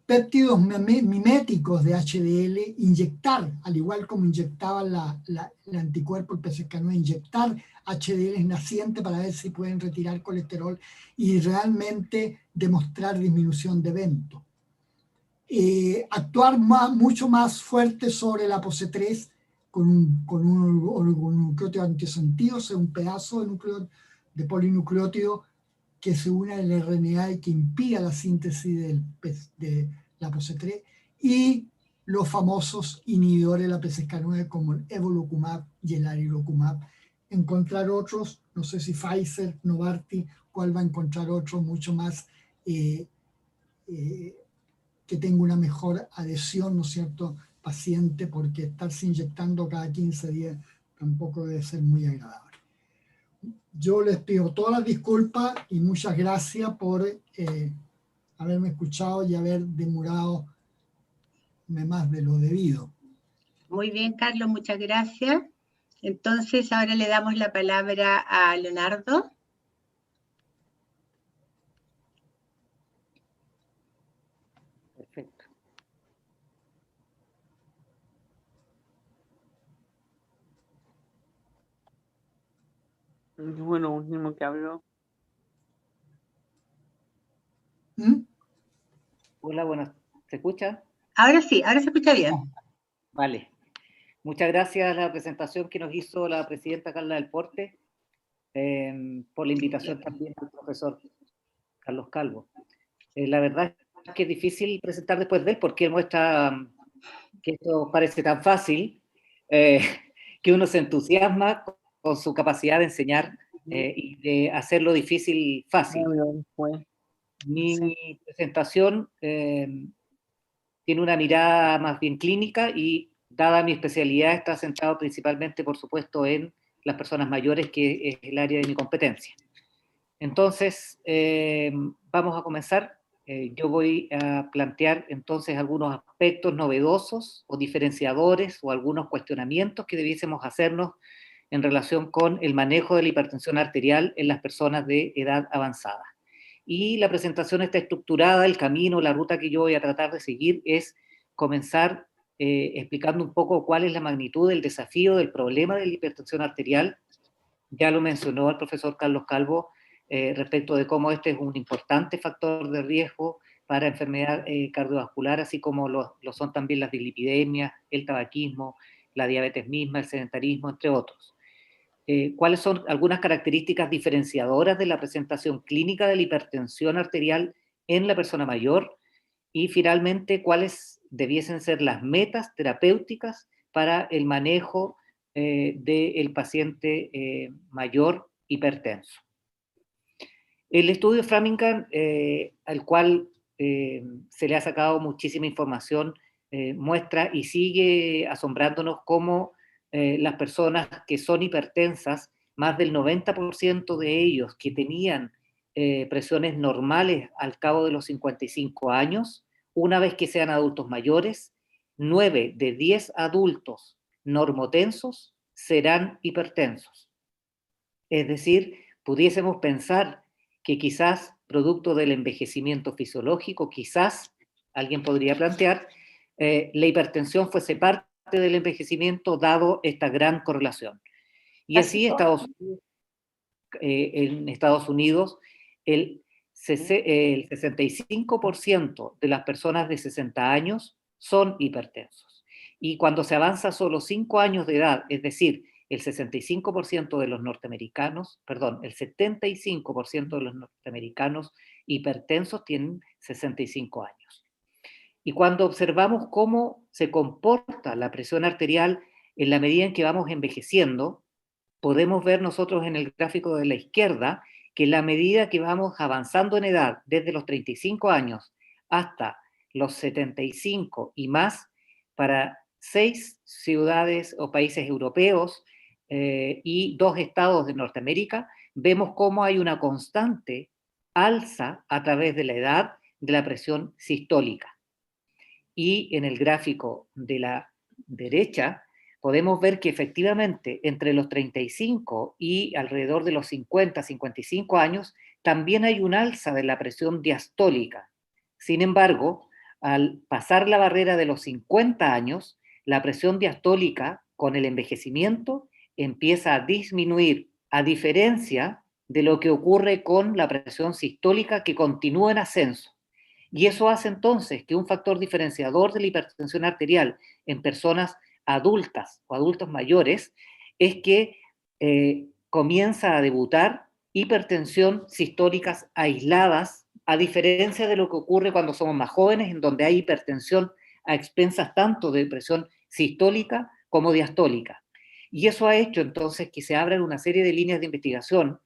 péptidos miméticos de HDL, inyectar, al igual como inyectaban el anticuerpo, el PCSK9, inyectar HDL naciente para ver si pueden retirar colesterol y realmente demostrar disminución de eventos. Actuar mucho más fuerte sobre la ApoC3 con un oligonucleótido antisentido, o sea, un pedazo de polinucleótido que se une al RNA y que impida la síntesis de la ApoC3, y los famosos inhibidores de la PCSK9 como el evolocumab y el arilocumab. Encontrar otros, no sé si Pfizer, Novartis, cuál va a encontrar otro mucho más que tenga una mejor adhesión, ¿no es cierto?, paciente, porque estarse inyectando cada 15 días tampoco debe ser muy agradable. Yo les pido todas las disculpas y muchas gracias por haberme escuchado y haber demorado más de lo debido. Muy bien, Carlos, muchas gracias. Entonces, ahora le damos la palabra a Leonardo. Bueno, último que habló. Hola, buenas. ¿Se escucha? Ahora sí, ahora se escucha bien. Vale. Muchas gracias a la presentación que nos hizo la presidenta Carla del Porte, por la invitación también al profesor Carlos Calvo. La verdad es que es difícil presentar después de él porque él muestra que esto parece tan fácil, que uno se entusiasma con su capacidad de enseñar y de hacerlo difícil fácil. Mi presentación tiene una mirada más bien clínica y, dada mi especialidad, está centrado principalmente, por supuesto, en las personas mayores, que es el área de mi competencia. Entonces, vamos a comenzar. Yo voy a plantear entonces algunos aspectos novedosos o diferenciadores o algunos cuestionamientos que debiésemos hacernos en relación con el manejo de la hipertensión arterial en las personas de edad avanzada. Y la presentación está estructurada, el camino, la ruta que yo voy a tratar de seguir es comenzar explicando un poco cuál es la magnitud del desafío del problema de la hipertensión arterial. Ya lo mencionó el profesor Carlos Calvo respecto de cómo este es un importante factor de riesgo para enfermedad cardiovascular, así como lo son también las dislipidemias, el tabaquismo, la diabetes misma, el sedentarismo, entre otros. ¿Cuáles son algunas características diferenciadoras de la presentación clínica de la hipertensión arterial en la persona mayor? Y finalmente, ¿cuáles debiesen ser las metas terapéuticas para el manejo del paciente mayor hipertenso? El estudio Framingham, al cual se le ha sacado muchísima información, muestra y sigue asombrándonos cómo las personas que son hipertensas, más del 90% de ellos que tenían presiones normales al cabo de los 55 años, una vez que sean adultos mayores, 9 de 10 adultos normotensos serán hipertensos. Es decir, pudiésemos pensar que quizás, producto del envejecimiento fisiológico, quizás alguien podría plantear, la hipertensión fuese parte del envejecimiento dado esta gran correlación. Y así en Estados Unidos el 65% de las personas de 60 años son hipertensos. Y cuando se avanza solo 5 años de edad, es decir, el 65% de los norteamericanos, perdón, el 75% de los norteamericanos hipertensos tienen 65 años. Y cuando observamos cómo se comporta la presión arterial en la medida en que vamos envejeciendo, podemos ver nosotros en el gráfico de la izquierda que en la medida que vamos avanzando en edad, desde los 35 años hasta los 75 y más, para 6 ciudades o países europeos y 2 estados de Norteamérica, vemos cómo hay una constante alza a través de la edad de la presión sistólica. Y en el gráfico de la derecha podemos ver que efectivamente entre los 35 y alrededor de los 50, 55 años, también hay un alza de la presión diastólica. Sin embargo, al pasar la barrera de los 50 años, la presión diastólica con el envejecimiento empieza a disminuir, a diferencia de lo que ocurre con la presión sistólica, que continúa en ascenso. Y eso hace entonces que un factor diferenciador de la hipertensión arterial en personas adultas o adultos mayores es que comienza a debutar hipertensión sistólicas aisladas, a diferencia de lo que ocurre cuando somos más jóvenes, en donde hay hipertensión a expensas tanto de presión sistólica como diastólica. Y eso ha hecho entonces que se abran una serie de líneas de investigación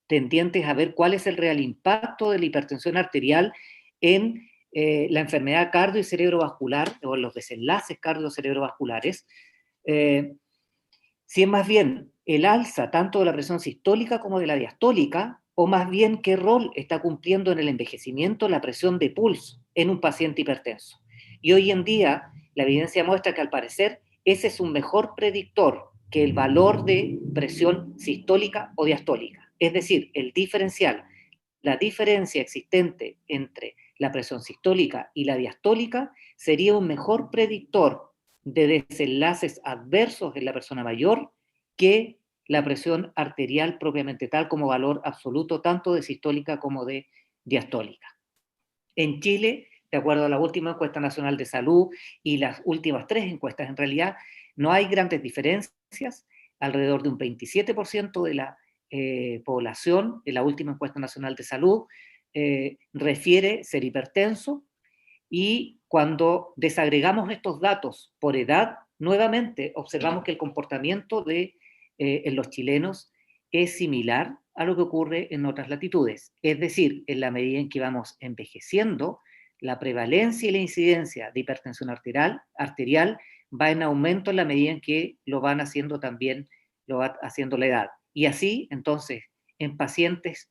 tendientes a ver cuál es el real impacto de la hipertensión arterial en la enfermedad cardio y cerebrovascular, o en los desenlaces cardio-cerebrovasculares, si es más bien el alza tanto de la presión sistólica como de la diastólica, o más bien qué rol está cumpliendo en el envejecimiento la presión de pulso en un paciente hipertenso. Y hoy en día la evidencia muestra que al parecer ese es un mejor predictor que el valor de presión sistólica o diastólica. Es decir, el diferencial, la diferencia existente entre la presión sistólica y la diastólica sería un mejor predictor de desenlaces adversos en la persona mayor que la presión arterial propiamente tal como valor absoluto, tanto de sistólica como de diastólica. En Chile, de acuerdo a la última encuesta nacional de salud y las últimas 3 encuestas, en realidad no hay grandes diferencias. Alrededor de un 27% de la población, en la última encuesta nacional de salud, refiere ser hipertenso, y cuando desagregamos estos datos por edad, nuevamente observamos que el comportamiento en los chilenos es similar a lo que ocurre en otras latitudes. Es decir, en la medida en que vamos envejeciendo, la prevalencia y la incidencia de hipertensión arterial va en aumento en la medida en que lo van haciendo también, lo va haciendo la edad. Y así, entonces, en pacientes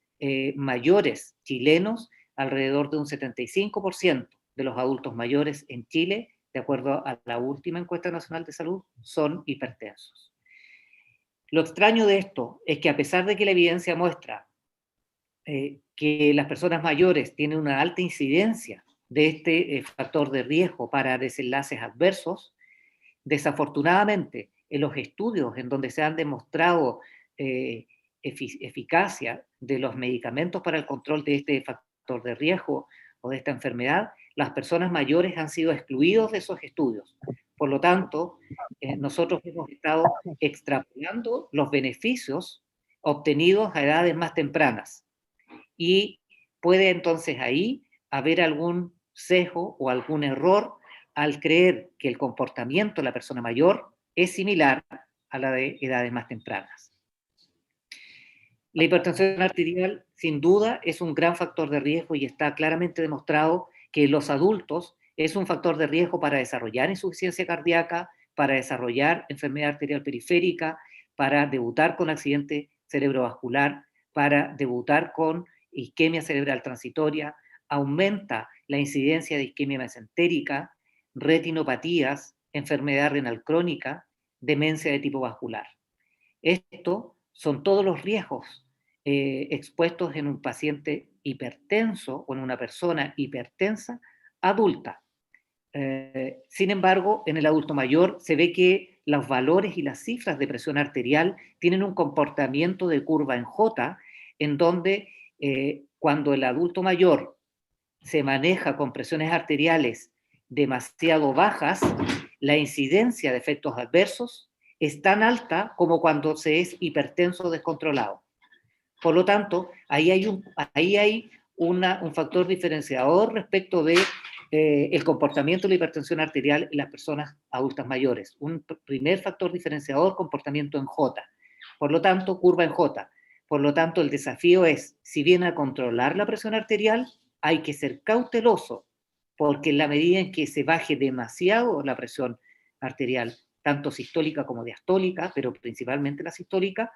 mayores chilenos, alrededor de un 75% de los adultos mayores en Chile, de acuerdo a la última encuesta nacional de salud, son hipertensos. Lo extraño de esto es que, a pesar de que la evidencia muestra que las personas mayores tienen una alta incidencia de este factor de riesgo para desenlaces adversos, desafortunadamente en los estudios en donde se han demostrado eficacia de los medicamentos para el control de este factor de riesgo o de esta enfermedad, las personas mayores han sido excluidos de esos estudios. Por lo tanto, nosotros hemos estado extrapolando los beneficios obtenidos a edades más tempranas. Y puede entonces ahí haber algún sesgo o algún error al creer que el comportamiento de la persona mayor es similar a la de edades más tempranas. La hipertensión arterial, sin duda, es un gran factor de riesgo y está claramente demostrado que los adultos es un factor de riesgo para desarrollar insuficiencia cardíaca, para desarrollar enfermedad arterial periférica, para debutar con accidente cerebrovascular, para debutar con isquemia cerebral transitoria, aumenta la incidencia de isquemia mesentérica, retinopatías, enfermedad renal crónica, demencia de tipo vascular. Esto son todos los riesgos expuestos en un paciente hipertenso o en una persona hipertensa adulta. Sin embargo, en el adulto mayor se ve que los valores y las cifras de presión arterial tienen un comportamiento de curva en J, en donde cuando el adulto mayor se maneja con presiones arteriales demasiado bajas, la incidencia de efectos adversos es tan alta como cuando se es hipertenso descontrolado. Por lo tanto, ahí hay un factor diferenciador respecto de el comportamiento de la hipertensión arterial en las personas adultas mayores. Un primer factor diferenciador, comportamiento en J. Por lo tanto, curva en J. Por lo tanto, el desafío es, si bien a controlar la presión arterial, hay que ser cauteloso, porque en la medida en que se baje demasiado la presión arterial, tanto sistólica como diastólica, pero principalmente la sistólica,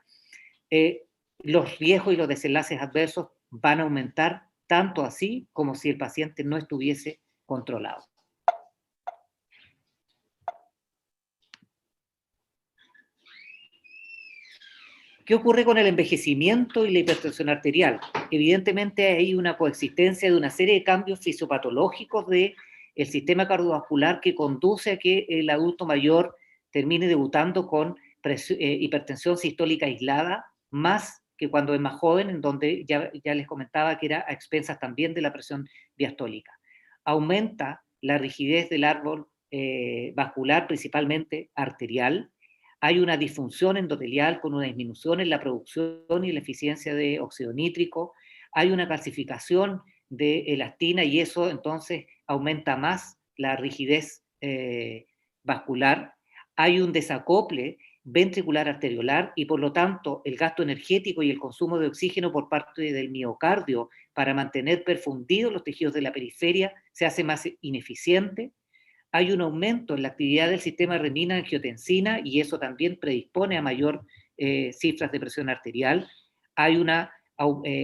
los riesgos y los desenlaces adversos van a aumentar tanto así como si el paciente no estuviese controlado. ¿Qué ocurre con el envejecimiento y la hipertensión arterial? Evidentemente hay una coexistencia de una serie de cambios fisiopatológicos del sistema cardiovascular que conduce a que el adulto mayor termine debutando con hipertensión sistólica aislada, más que cuando es más joven, en donde ya les comentaba que era a expensas también de la presión diastólica. Aumenta la rigidez del árbol vascular, principalmente arterial. Hay una disfunción endotelial con una disminución en la producción y la eficiencia de óxido nítrico. Hay una calcificación de elastina y eso entonces aumenta más la rigidez vascular. Hay un desacople ventricular arteriolar y por lo tanto el gasto energético y el consumo de oxígeno por parte del miocardio para mantener perfundidos los tejidos de la periferia se hace más ineficiente. Hay un aumento en la actividad del sistema renina-angiotensina y eso también predispone a mayor cifras de presión arterial. Hay una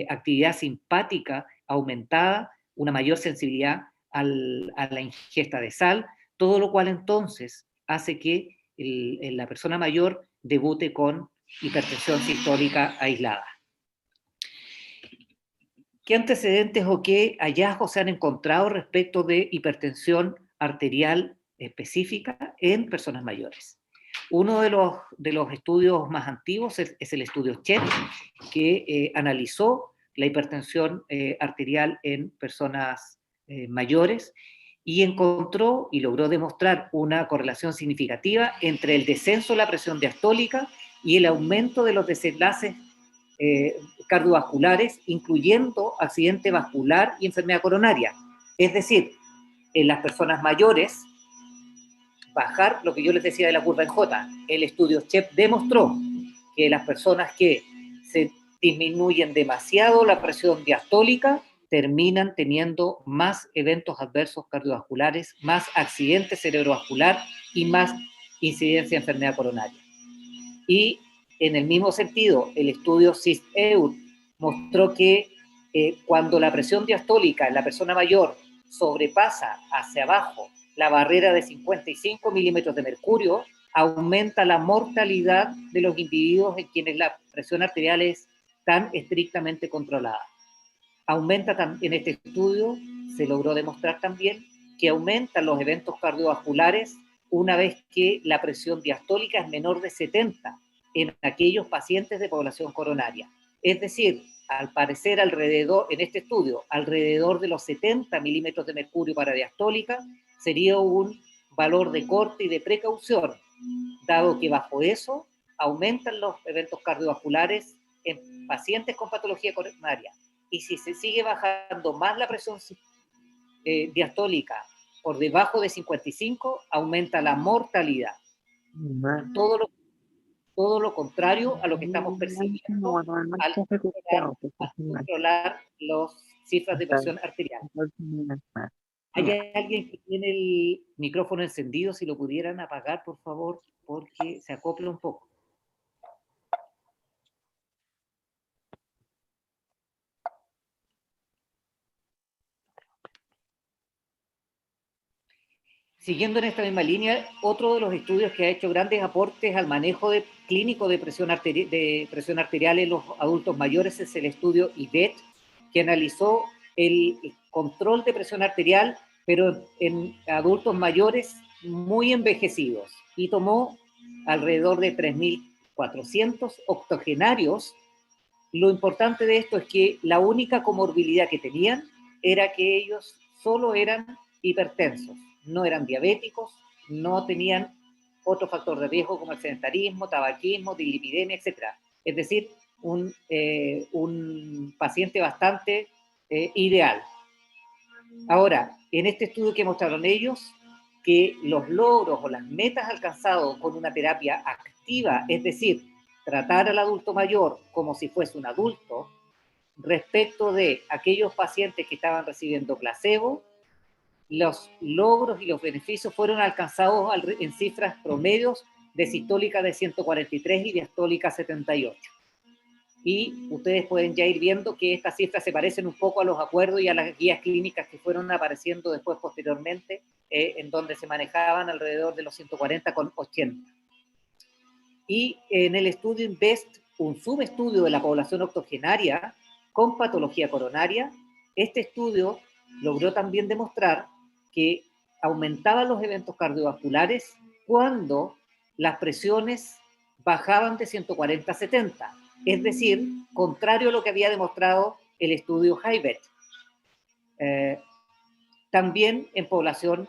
actividad simpática aumentada, una mayor sensibilidad a la ingesta de sal, todo lo cual entonces hace que la persona mayor debute con hipertensión sistólica aislada. ¿Qué antecedentes o qué hallazgos se han encontrado respecto de hipertensión arterial específica en personas mayores? Uno de los estudios más antiguos es el estudio CHEP, que analizó la hipertensión arterial en personas mayores y encontró y logró demostrar una correlación significativa entre el descenso de la presión diastólica y el aumento de los desenlaces cardiovasculares, incluyendo accidente vascular y enfermedad coronaria. Es decir, en las personas mayores, bajar lo que yo les decía de la curva en J. El estudio CHEP demostró que las personas que se disminuyen demasiado la presión diastólica terminan teniendo más eventos adversos cardiovasculares, más accidente cerebrovascular y más incidencia de enfermedad coronaria. Y en el mismo sentido, el estudio CIST-EUR mostró que cuando la presión diastólica en la persona mayor sobrepasa hacia abajo la barrera de 55 milímetros de mercurio, aumenta la mortalidad de los individuos en quienes la presión arterial es tan estrictamente controlada. Aumenta en este estudio, se logró demostrar también que aumentan los eventos cardiovasculares una vez que la presión diastólica es menor de 70 en aquellos pacientes de población coronaria. Es decir, al parecer en este estudio, alrededor de los 70 milímetros de mercurio para diastólica sería un valor de corte y de precaución, dado que bajo eso aumentan los eventos cardiovasculares en pacientes con patología coronaria. Y si se sigue bajando más la presión diastólica por debajo de 55, aumenta la mortalidad. Todo lo contrario a lo que estamos percibiendo al controlar las cifras de presión arterial. ¿Hay alguien que tiene el micrófono encendido? Si lo pudieran apagar, por favor, porque se acopla un poco. Siguiendo en esta misma línea, otro de los estudios que ha hecho grandes aportes al manejo clínico de presión arterial en los adultos mayores es el estudio IVET, que analizó el control de presión arterial, pero en adultos mayores muy envejecidos, y tomó alrededor de 3.400 octogenarios. Lo importante de esto es que la única comorbilidad que tenían era que ellos solo eran hipertensos, no eran diabéticos, no tenían otro factor de riesgo como el sedentarismo, tabaquismo, dislipidemia, etc. Es decir, un paciente bastante ideal. Ahora, en este estudio que mostraron ellos, que los logros o las metas alcanzados con una terapia activa, es decir, tratar al adulto mayor como si fuese un adulto, respecto de aquellos pacientes que estaban recibiendo placebo, los logros y los beneficios fueron alcanzados en cifras promedios de sistólica de 143 y diastólica 78. Y ustedes pueden ya ir viendo que estas cifras se parecen un poco a los acuerdos y a las guías clínicas que fueron apareciendo después posteriormente, en donde se manejaban alrededor de los 140 con 80. Y en el estudio INVEST, un subestudio de la población octogenaria con patología coronaria, este estudio logró también demostrar que aumentaban los eventos cardiovasculares cuando las presiones bajaban de 140 a 70, es decir, contrario a lo que había demostrado el estudio HIVET. También en población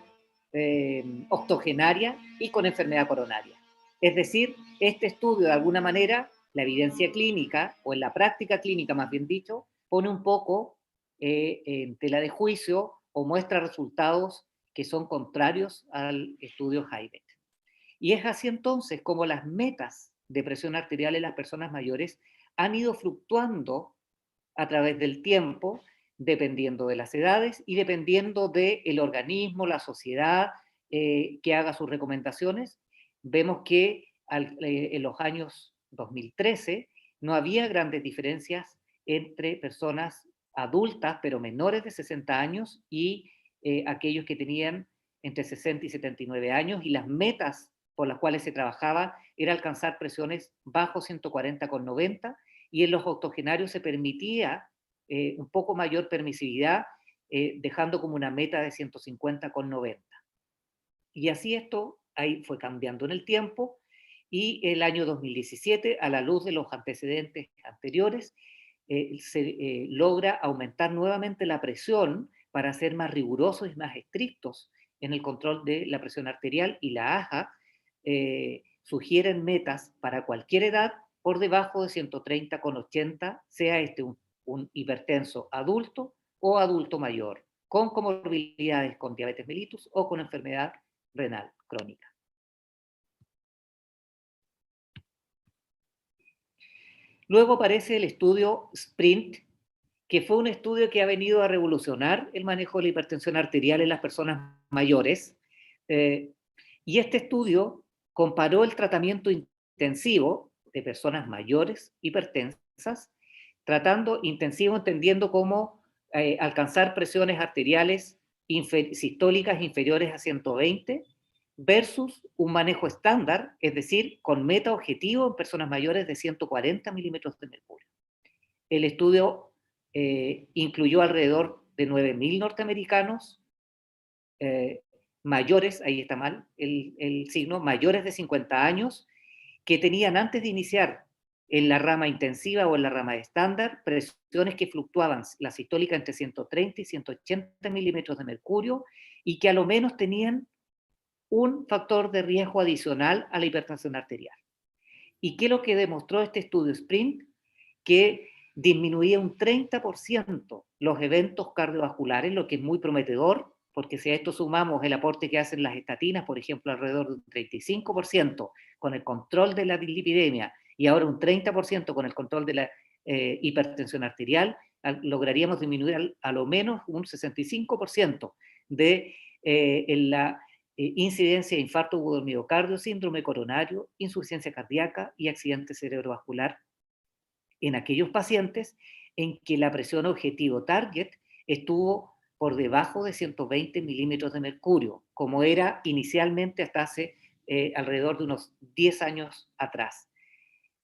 octogenaria y con enfermedad coronaria. Es decir, este estudio, de alguna manera, la evidencia clínica, o en la práctica clínica más bien dicho, pone un poco en tela de juicio o muestra resultados que son contrarios al estudio HIVET. Y es así entonces como las metas de presión arterial en las personas mayores han ido fluctuando a través del tiempo, dependiendo de las edades y dependiendo del organismo, la sociedad que haga sus recomendaciones. Vemos que en los años 2013 no había grandes diferencias entre personas adultas, pero menores de 60 años, y aquellos que tenían entre 60 y 79 años, y las metas por las cuales se trabajaba era alcanzar presiones bajo 140,90, y en los octogenarios se permitía un poco mayor permisividad, dejando como una meta de 150,90. Y así esto ahí fue cambiando en el tiempo, Y el año 2017, a la luz de los antecedentes anteriores, se logra aumentar nuevamente la presión para ser más rigurosos y más estrictos en el control de la presión arterial, y la AJA sugieren metas para cualquier edad por debajo de 130,80, sea este un hipertenso adulto o adulto mayor, con comorbilidades con diabetes mellitus o con enfermedad renal crónica. Luego aparece el estudio SPRINT, que fue un estudio que ha venido a revolucionar el manejo de la hipertensión arterial en las personas mayores. Y este estudio comparó el tratamiento intensivo de personas mayores hipertensas, tratando intensivo entendiendo cómo alcanzar presiones arteriales sistólicas inferiores a 120, versus un manejo estándar, es decir, con meta objetivo en personas mayores de 140 milímetros de mercurio. El estudio incluyó alrededor de 9.000 norteamericanos mayores, ahí está mal el signo, mayores de 50 años, que tenían antes de iniciar en la rama intensiva o en la rama estándar presiones que fluctuaban la sistólica entre 130 y 180 milímetros de mercurio, y que a lo menos tenían un factor de riesgo adicional a la hipertensión arterial. ¿Y qué es lo que demostró este estudio SPRINT? Que disminuía un 30% los eventos cardiovasculares, lo que es muy prometedor, porque si a esto sumamos el aporte que hacen las estatinas, por ejemplo, alrededor de un 35% con el control de la dislipidemia, y ahora un 30% con el control de la hipertensión arterial, lograríamos disminuir a lo menos un 65% de la incidencia de infarto agudo del miocardio, síndrome coronario, insuficiencia cardíaca y accidente cerebrovascular en aquellos pacientes en que la presión objetivo target estuvo por debajo de 120 milímetros de mercurio, como era inicialmente hasta hace alrededor de unos 10 años atrás.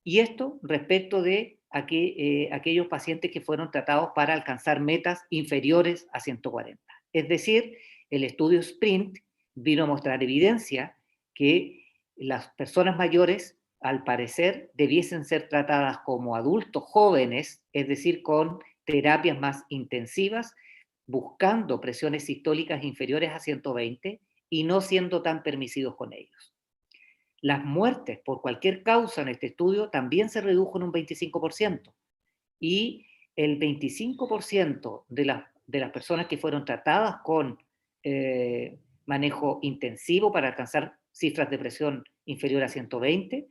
Y esto respecto de aquellos pacientes que fueron tratados para alcanzar metas inferiores a 140. Es decir, el estudio SPRINT vino a mostrar evidencia que las personas mayores, al parecer, debiesen ser tratadas como adultos jóvenes, es decir, con terapias más intensivas, buscando presiones sistólicas inferiores a 120 y no siendo tan permisivos con ellos. Las muertes por cualquier causa en este estudio también se redujo en un 25%, y el 25% de las personas que fueron tratadas con manejo intensivo para alcanzar cifras de presión inferior a 120,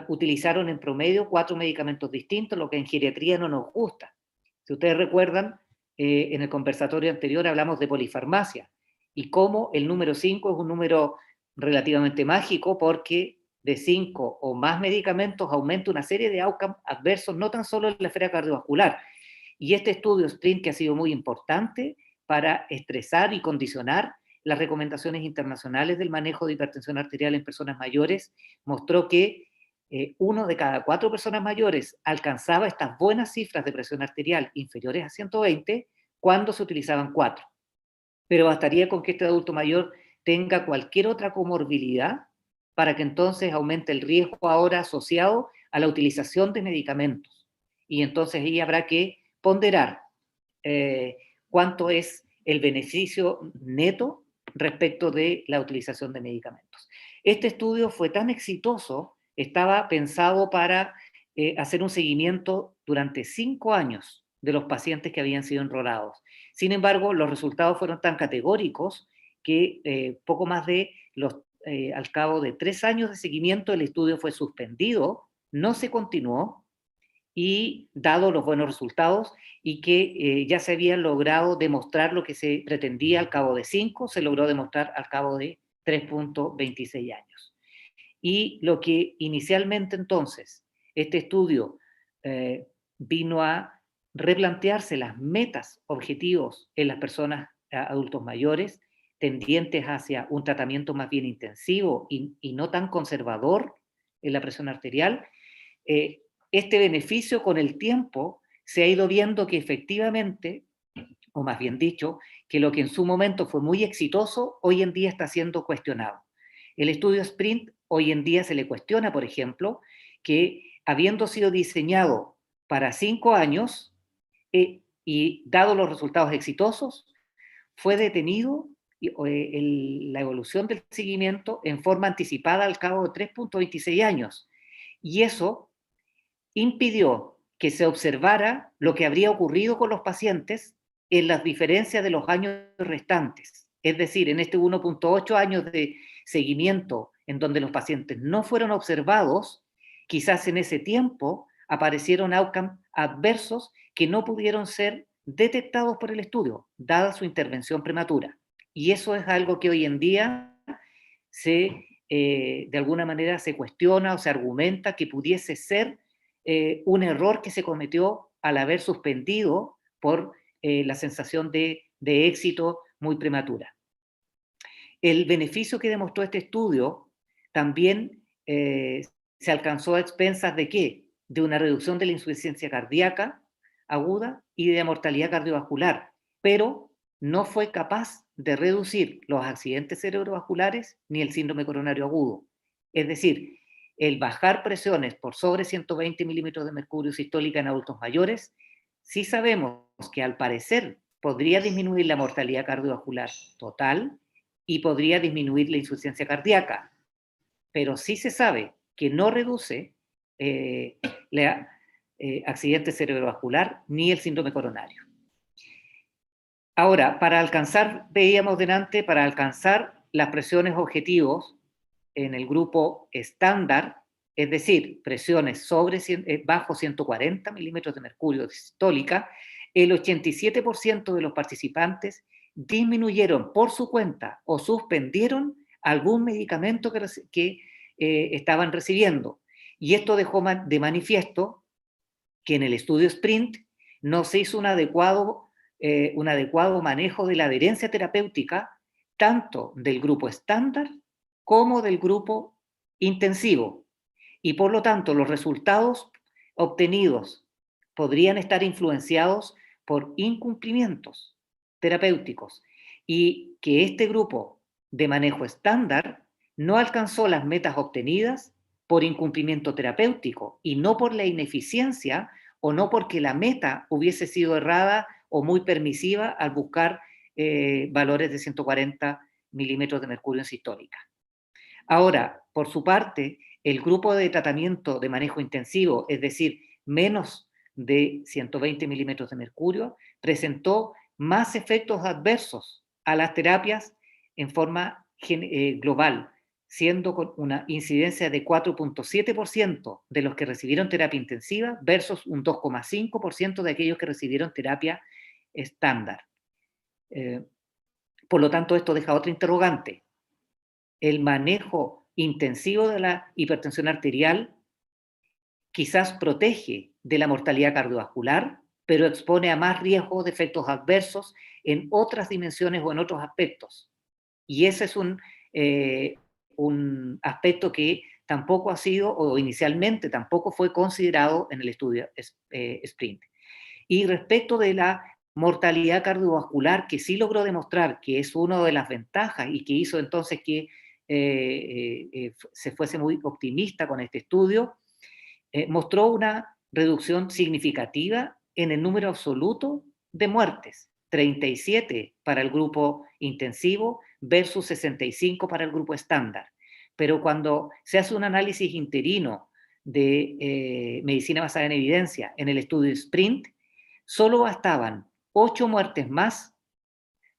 utilizaron en promedio 4 medicamentos distintos, lo que en geriatría no nos gusta. Si ustedes recuerdan, en el conversatorio anterior hablamos de polifarmacia, y cómo el número 5 es un número relativamente mágico, porque de 5 o más medicamentos aumenta una serie de outcomes adversos, no tan solo en la esfera cardiovascular. Y este estudio SPRINT, que ha sido muy importante para estresar y condicionar las recomendaciones internacionales del manejo de hipertensión arterial en personas mayores, mostró que 1 de cada 4 personas mayores alcanzaba estas buenas cifras de presión arterial inferiores a 120 cuando se utilizaban 4. Pero bastaría con que este adulto mayor tenga cualquier otra comorbilidad para que entonces aumente el riesgo ahora asociado a la utilización de medicamentos. Y entonces ahí habrá que ponderar cuánto es el beneficio neto respecto de la utilización de medicamentos. Este estudio fue tan exitoso, estaba pensado para hacer un seguimiento durante 5 años de los pacientes que habían sido enrolados. Sin embargo, los resultados fueron tan categóricos que poco más de al cabo de 3 años de seguimiento, el estudio fue suspendido, no se continuó, y dado los buenos resultados y que ya se había logrado demostrar lo que se pretendía al cabo de 5, se logró demostrar al cabo de 3.26 años. Y lo que inicialmente entonces este estudio vino a replantearse las metas, objetivos en las personas adultos mayores, tendientes hacia un tratamiento más bien intensivo y no tan conservador en la presión arterial. Este beneficio con el tiempo se ha ido viendo que efectivamente, o más bien dicho, que lo que en su momento fue muy exitoso, hoy en día está siendo cuestionado. El estudio SPRINT hoy en día se le cuestiona, por ejemplo, que habiendo sido diseñado para 5 años y dado los resultados exitosos, fue detenido la evolución del seguimiento en forma anticipada al cabo de 3.26 años. Y eso impidió que se observara lo que habría ocurrido con los pacientes en las diferencias de los años restantes. Es decir, en este 1.8 años de seguimiento en donde los pacientes no fueron observados, quizás en ese tiempo aparecieron outcomes adversos que no pudieron ser detectados por el estudio, dada su intervención prematura. Y eso es algo que hoy en día de alguna manera se cuestiona o se argumenta que pudiese ser un error que se cometió al haber suspendido por la sensación de éxito muy prematura. El beneficio que demostró este estudio también se alcanzó a expensas ¿de qué? De una reducción de la insuficiencia cardíaca aguda y de mortalidad cardiovascular, pero no fue capaz de reducir los accidentes cerebrovasculares ni el síndrome coronario agudo. Es decir, el bajar presiones por sobre 120 milímetros de mercurio sistólica en adultos mayores, sí sabemos que al parecer podría disminuir la mortalidad cardiovascular total y podría disminuir la insuficiencia cardíaca, pero sí se sabe que no reduce accidente cerebrovascular ni el síndrome coronario. Ahora, veíamos delante, para alcanzar las presiones objetivos en el grupo estándar, es decir, presiones bajo 140 milímetros de mercurio sistólica, el 87% de los participantes disminuyeron por su cuenta o suspendieron algún medicamento que estaban recibiendo. Y esto dejó de manifiesto que en el estudio SPRINT no se hizo un adecuado manejo de la adherencia terapéutica, tanto del grupo estándar como del grupo intensivo. Y por lo tanto, los resultados obtenidos podrían estar influenciados por incumplimientos terapéuticos y que este grupo de manejo estándar no alcanzó las metas obtenidas por incumplimiento terapéutico y no por la ineficiencia o no porque la meta hubiese sido errada o muy permisiva al buscar valores de 140 milímetros de mercurio en sistólica. Ahora, por su parte, el grupo de tratamiento de manejo intensivo, es decir, menos de 120 milímetros de mercurio, presentó más efectos adversos a las terapias en forma global, siendo con una incidencia de 4.7% de los que recibieron terapia intensiva versus un 2.5% de aquellos que recibieron terapia estándar. Por lo tanto, esto deja otra interrogante. El manejo intensivo de la hipertensión arterial quizás protege de la mortalidad cardiovascular, pero expone a más riesgo de efectos adversos en otras dimensiones o en otros aspectos. Y ese es un aspecto que tampoco ha sido, o inicialmente tampoco fue considerado en el estudio SPRINT. Y respecto de la mortalidad cardiovascular, que sí logró demostrar que es una de las ventajas y que hizo entonces que se fuese muy optimista con este estudio, mostró una reducción significativa en el número absoluto de muertes, 37 para el grupo intensivo versus 65 para el grupo estándar. Pero cuando se hace un análisis interino de medicina basada en evidencia en el estudio SPRINT, solo bastaban 8 muertes más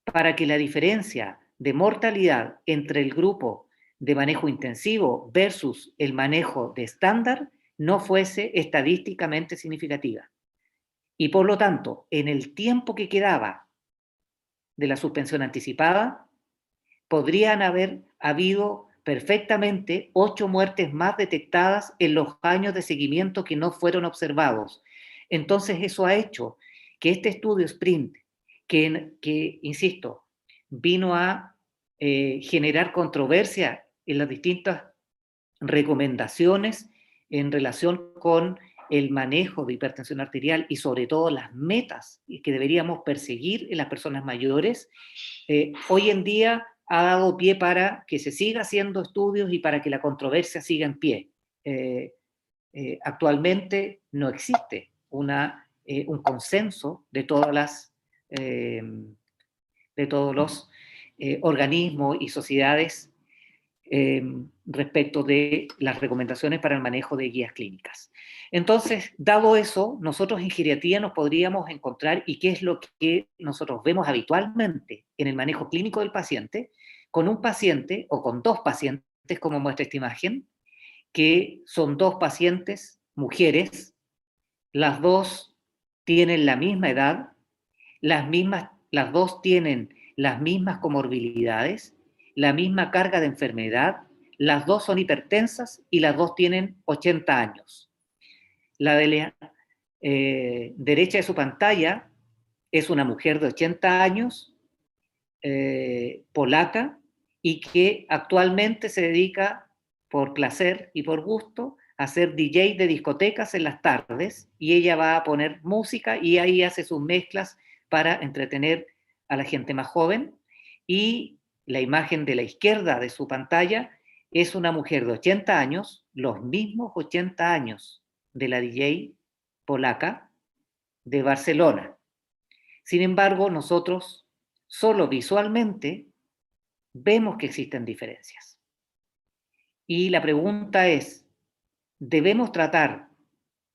para que la diferencia de mortalidad entre el grupo de manejo intensivo versus el manejo de estándar no fuese estadísticamente significativa. Y por lo tanto, en el tiempo que quedaba de la suspensión anticipada, podrían haber habido perfectamente 8 muertes más detectadas en los años de seguimiento que no fueron observados. Entonces eso ha hecho que este estudio SPRINT, que insisto, vino a generar controversia en las distintas recomendaciones en relación con el manejo de hipertensión arterial y sobre todo las metas que deberíamos perseguir en las personas mayores, hoy en día ha dado pie para que se siga haciendo estudios y para que la controversia siga en pie. Actualmente no existe un consenso de todos los organismos y sociedades respecto de las recomendaciones para el manejo de guías clínicas. Entonces, dado eso, nosotros en geriatría nos podríamos encontrar, y qué es lo que nosotros vemos habitualmente en el manejo clínico del paciente, con un paciente o con dos pacientes, como muestra esta imagen, que son dos pacientes, mujeres, las dos tienen la misma edad, las dos tienen las mismas comorbilidades, la misma carga de enfermedad, las dos son hipertensas y las dos tienen 80 años. La de la derecha de su pantalla es una mujer de 80 años, polaca, y que actualmente se dedica por placer y por gusto a ser DJ de discotecas en las tardes, y ella va a poner música y ahí hace sus mezclas para entretener a la gente más joven. Y la imagen de la izquierda de su pantalla es una mujer de 80 años, los mismos 80 años de la DJ polaca de Barcelona. Sin embargo, nosotros solo visualmente vemos que existen diferencias. Y la pregunta es, ¿debemos tratar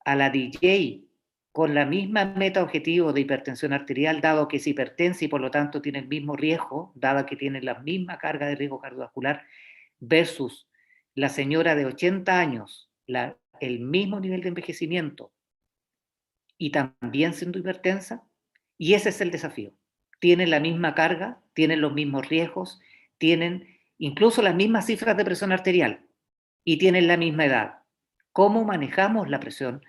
a la DJ con la misma meta objetivo de hipertensión arterial, dado que es hipertensa y por lo tanto tiene el mismo riesgo, dado que tiene la misma carga de riesgo cardiovascular, versus la señora de 80 años, el mismo nivel de envejecimiento y también siendo hipertensa? Y ese es el desafío. Tienen la misma carga, tienen los mismos riesgos, tienen incluso las mismas cifras de presión arterial y tienen la misma edad. ¿Cómo manejamos la presión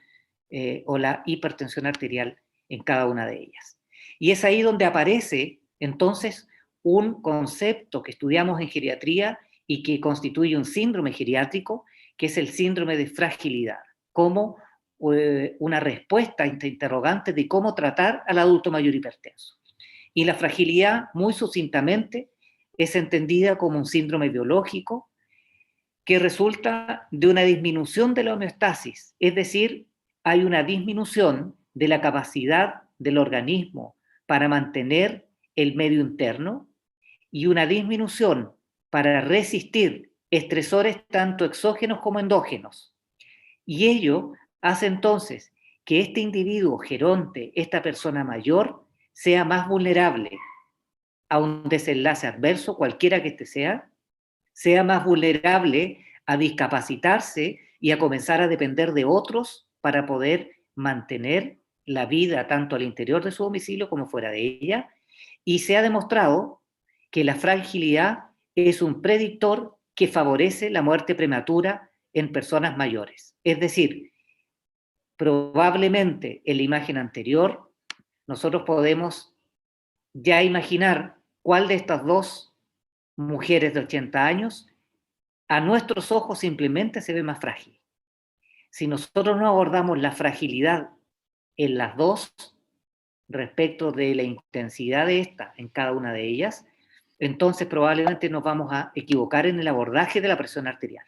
o la hipertensión arterial en cada una de ellas? Y es ahí donde aparece entonces un concepto que estudiamos en geriatría y que constituye un síndrome geriátrico, que es el síndrome de fragilidad, como una respuesta a esta interrogante de cómo tratar al adulto mayor hipertenso. Y la fragilidad, muy sucintamente, es entendida como un síndrome biológico que resulta de una disminución de la homeostasis, es decir, hay una disminución de la capacidad del organismo para mantener el medio interno y una disminución para resistir estresores tanto exógenos como endógenos. Y ello hace entonces que este individuo geronte, esta persona mayor, sea más vulnerable a un desenlace adverso, cualquiera que este sea más vulnerable a discapacitarse y a comenzar a depender de otros para poder mantener la vida tanto al interior de su domicilio como fuera de ella. Y se ha demostrado que la fragilidad es un predictor que favorece la muerte prematura en personas mayores. Es decir, probablemente en la imagen anterior nosotros podemos ya imaginar cuál de estas dos mujeres de 80 años a nuestros ojos simplemente se ve más frágil. Si nosotros no abordamos la fragilidad en las dos respecto de la intensidad de esta en cada una de ellas, entonces probablemente nos vamos a equivocar en el abordaje de la presión arterial.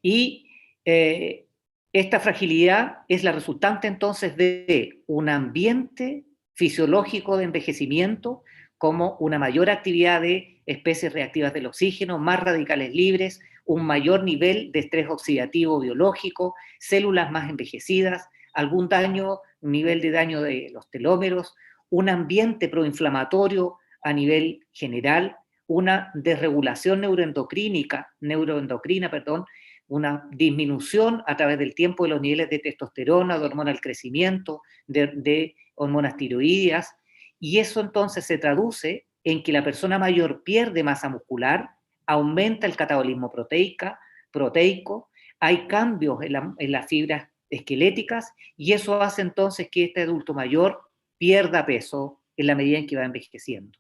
Y esta fragilidad es la resultante entonces de un ambiente fisiológico de envejecimiento, como una mayor actividad de especies reactivas del oxígeno, más radicales libres, un mayor nivel de estrés oxidativo biológico, células más envejecidas, algún daño, un nivel de daño de los telómeros, un ambiente proinflamatorio a nivel general, una desregulación neuroendocrina, una disminución a través del tiempo de los niveles de testosterona, de hormona del crecimiento, de hormonas tiroideas, y eso entonces se traduce en que la persona mayor pierde masa muscular, aumenta el catabolismo proteico, hay cambios en las fibras esqueléticas, y eso hace entonces que este adulto mayor pierda peso en la medida en que va envejeciendo.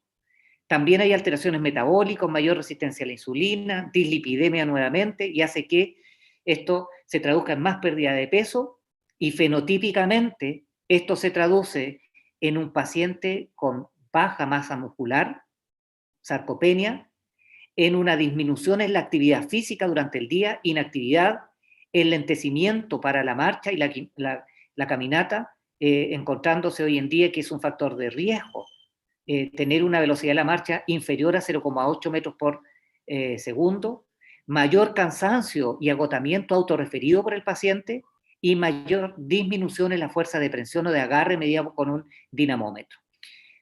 También hay alteraciones metabólicas, mayor resistencia a la insulina, dislipidemia nuevamente, y hace que esto se traduzca en más pérdida de peso, y fenotípicamente esto se traduce en un paciente con baja masa muscular, sarcopenia, en una disminución en la actividad física durante el día, inactividad, enlentecimiento para la marcha y la caminata, encontrándose hoy en día que es un factor de riesgo tener una velocidad de la marcha inferior a 0,8 metros por segundo, mayor cansancio y agotamiento autorreferido por el paciente y mayor disminución en la fuerza de presión o de agarre medida con un dinamómetro.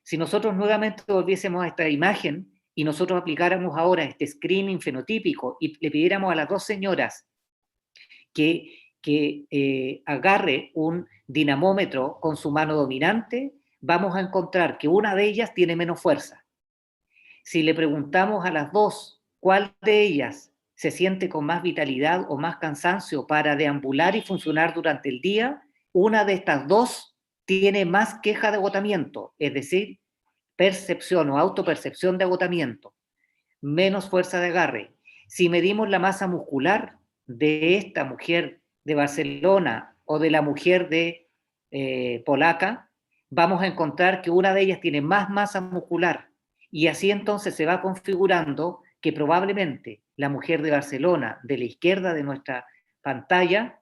Si nosotros nuevamente volviésemos a esta imagen y nosotros aplicáramos ahora este screening fenotípico y le pidiéramos a las dos señoras que agarre un dinamómetro con su mano dominante, vamos a encontrar que una de ellas tiene menos fuerza. Si le preguntamos a las dos cuál de ellas se siente con más vitalidad o más cansancio para deambular y funcionar durante el día, una de estas dos tiene más queja de agotamiento, es decir, percepción o autopercepción de agotamiento, menos fuerza de agarre. Si medimos la masa muscular de esta mujer de Barcelona o de la mujer de polaca, vamos a encontrar que una de ellas tiene más masa muscular y así entonces se va configurando que probablemente la mujer de Barcelona, de la izquierda de nuestra pantalla,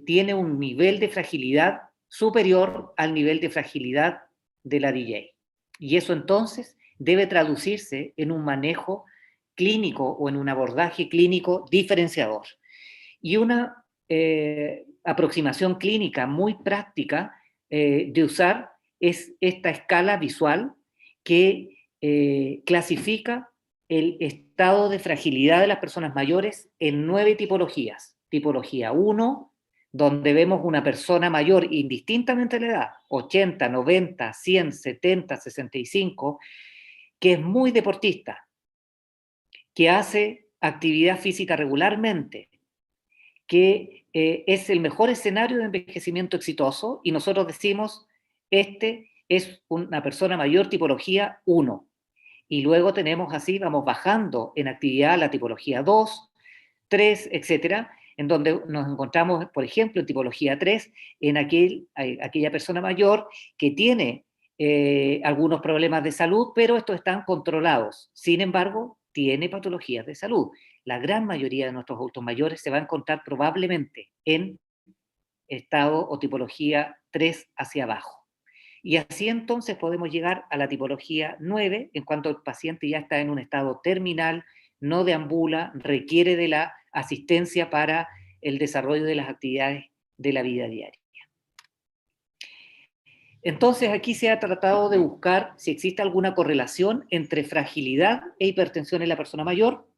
tiene un nivel de fragilidad superior al nivel de fragilidad de la DJ. Y eso entonces debe traducirse en un manejo clínico o en un abordaje clínico diferenciador. Y una aproximación clínica muy práctica de usar es esta escala visual que clasifica el estado de fragilidad de las personas mayores en 9 tipologías. Tipología 1, donde vemos una persona mayor indistintamente de la edad, 80, 90, 100, 70, 65, que es muy deportista, que hace actividad física regularmente, que es el mejor escenario de envejecimiento exitoso, y nosotros decimos, este es una persona mayor tipología 1. Y luego tenemos así, vamos bajando en actividad la tipología 2, 3, etcétera, en donde nos encontramos, por ejemplo, en tipología 3, en aquella persona mayor que tiene algunos problemas de salud, pero estos están controlados. Sin embargo, tiene patologías de salud. La gran mayoría de nuestros adultos mayores se va a encontrar probablemente en estado o tipología 3 hacia abajo. Y así entonces podemos llegar a la tipología 9, en cuanto el paciente ya está en un estado terminal, no deambula, requiere de la asistencia para el desarrollo de las actividades de la vida diaria. Entonces aquí se ha tratado de buscar si existe alguna correlación entre fragilidad e hipertensión en la persona mayor,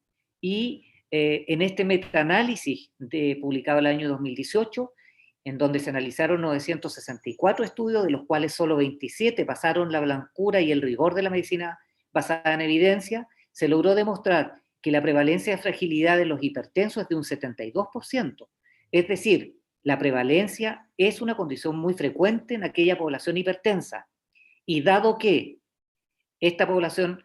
y en este metaanálisis publicado el año 2018, en donde se analizaron 964 estudios, de los cuales solo 27 pasaron la blancura y el rigor de la medicina basada en evidencia, se logró demostrar que la prevalencia de fragilidad de los hipertensos es de un 72%. Es decir, la prevalencia es una condición muy frecuente en aquella población hipertensa. Y dado que esta población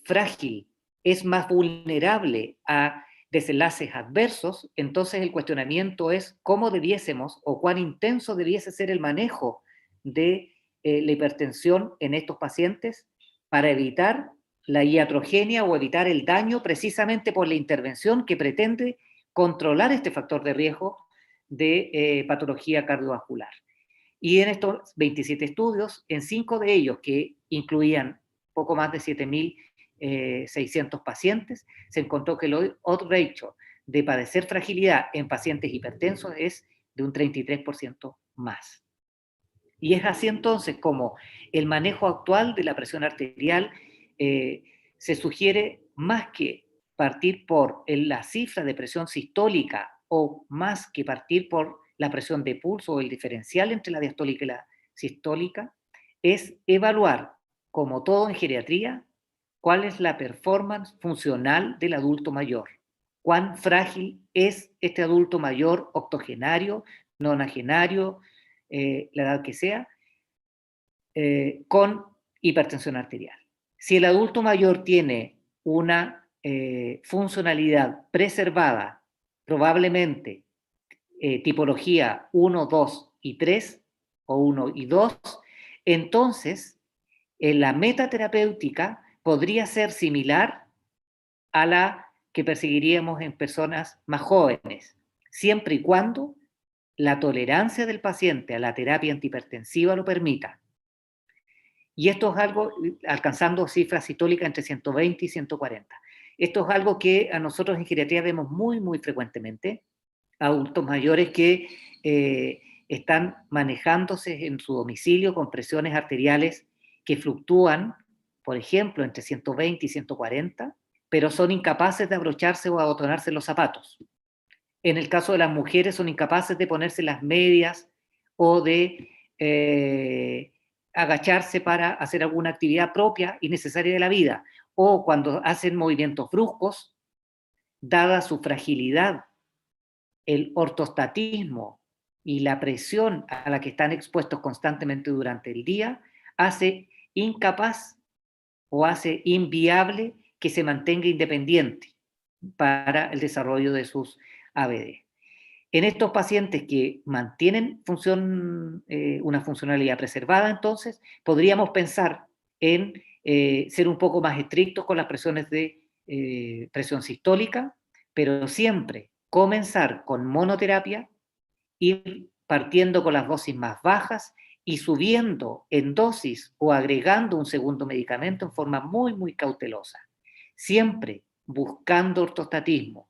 frágil es más vulnerable a desenlaces adversos, entonces el cuestionamiento es cómo debiésemos o cuán intenso debiese ser el manejo de la hipertensión en estos pacientes para evitar la iatrogenia o evitar el daño precisamente por la intervención que pretende controlar este factor de riesgo de patología cardiovascular. Y en estos 27 estudios, en 5 de ellos, que incluían poco más de 7.600 pacientes, se encontró que el odds ratio de padecer fragilidad en pacientes hipertensos es de un 33% más. Y es así entonces como el manejo actual de la presión arterial se sugiere, más que partir por la cifra de presión sistólica o más que partir por la presión de pulso o el diferencial entre la diastólica y la sistólica, es evaluar, como todo en geriatría, cuál es la performance funcional del adulto mayor. Cuán frágil es este adulto mayor, octogenario, nonagenario, la edad que sea, con hipertensión arterial. Si el adulto mayor tiene una funcionalidad preservada, probablemente tipología 1, 2 y 3, o 1 y 2, entonces en la metaterapéutica podría ser similar a la que perseguiríamos en personas más jóvenes, siempre y cuando la tolerancia del paciente a la terapia antihipertensiva lo permita. Y esto es algo, alcanzando cifras sistólicas entre 120 y 140. Esto es algo que a nosotros en geriatría vemos muy, muy frecuentemente, adultos mayores que están manejándose en su domicilio con presiones arteriales que fluctúan, por ejemplo, entre 120 y 140, pero son incapaces de abrocharse o abotonarse los zapatos. En el caso de las mujeres son incapaces de ponerse las medias o de agacharse para hacer alguna actividad propia y necesaria de la vida, o cuando hacen movimientos bruscos, dada su fragilidad, el ortostatismo y la presión a la que están expuestos constantemente durante el día, hace incapaz o hace inviable que se mantenga independiente para el desarrollo de sus ABD. En estos pacientes que mantienen una funcionalidad preservada, entonces, podríamos pensar en ser un poco más estrictos con las presiones de presión sistólica, pero siempre comenzar con monoterapia, ir partiendo con las dosis más bajas y subiendo en dosis o agregando un segundo medicamento en forma muy, muy cautelosa. Siempre buscando ortostatismo.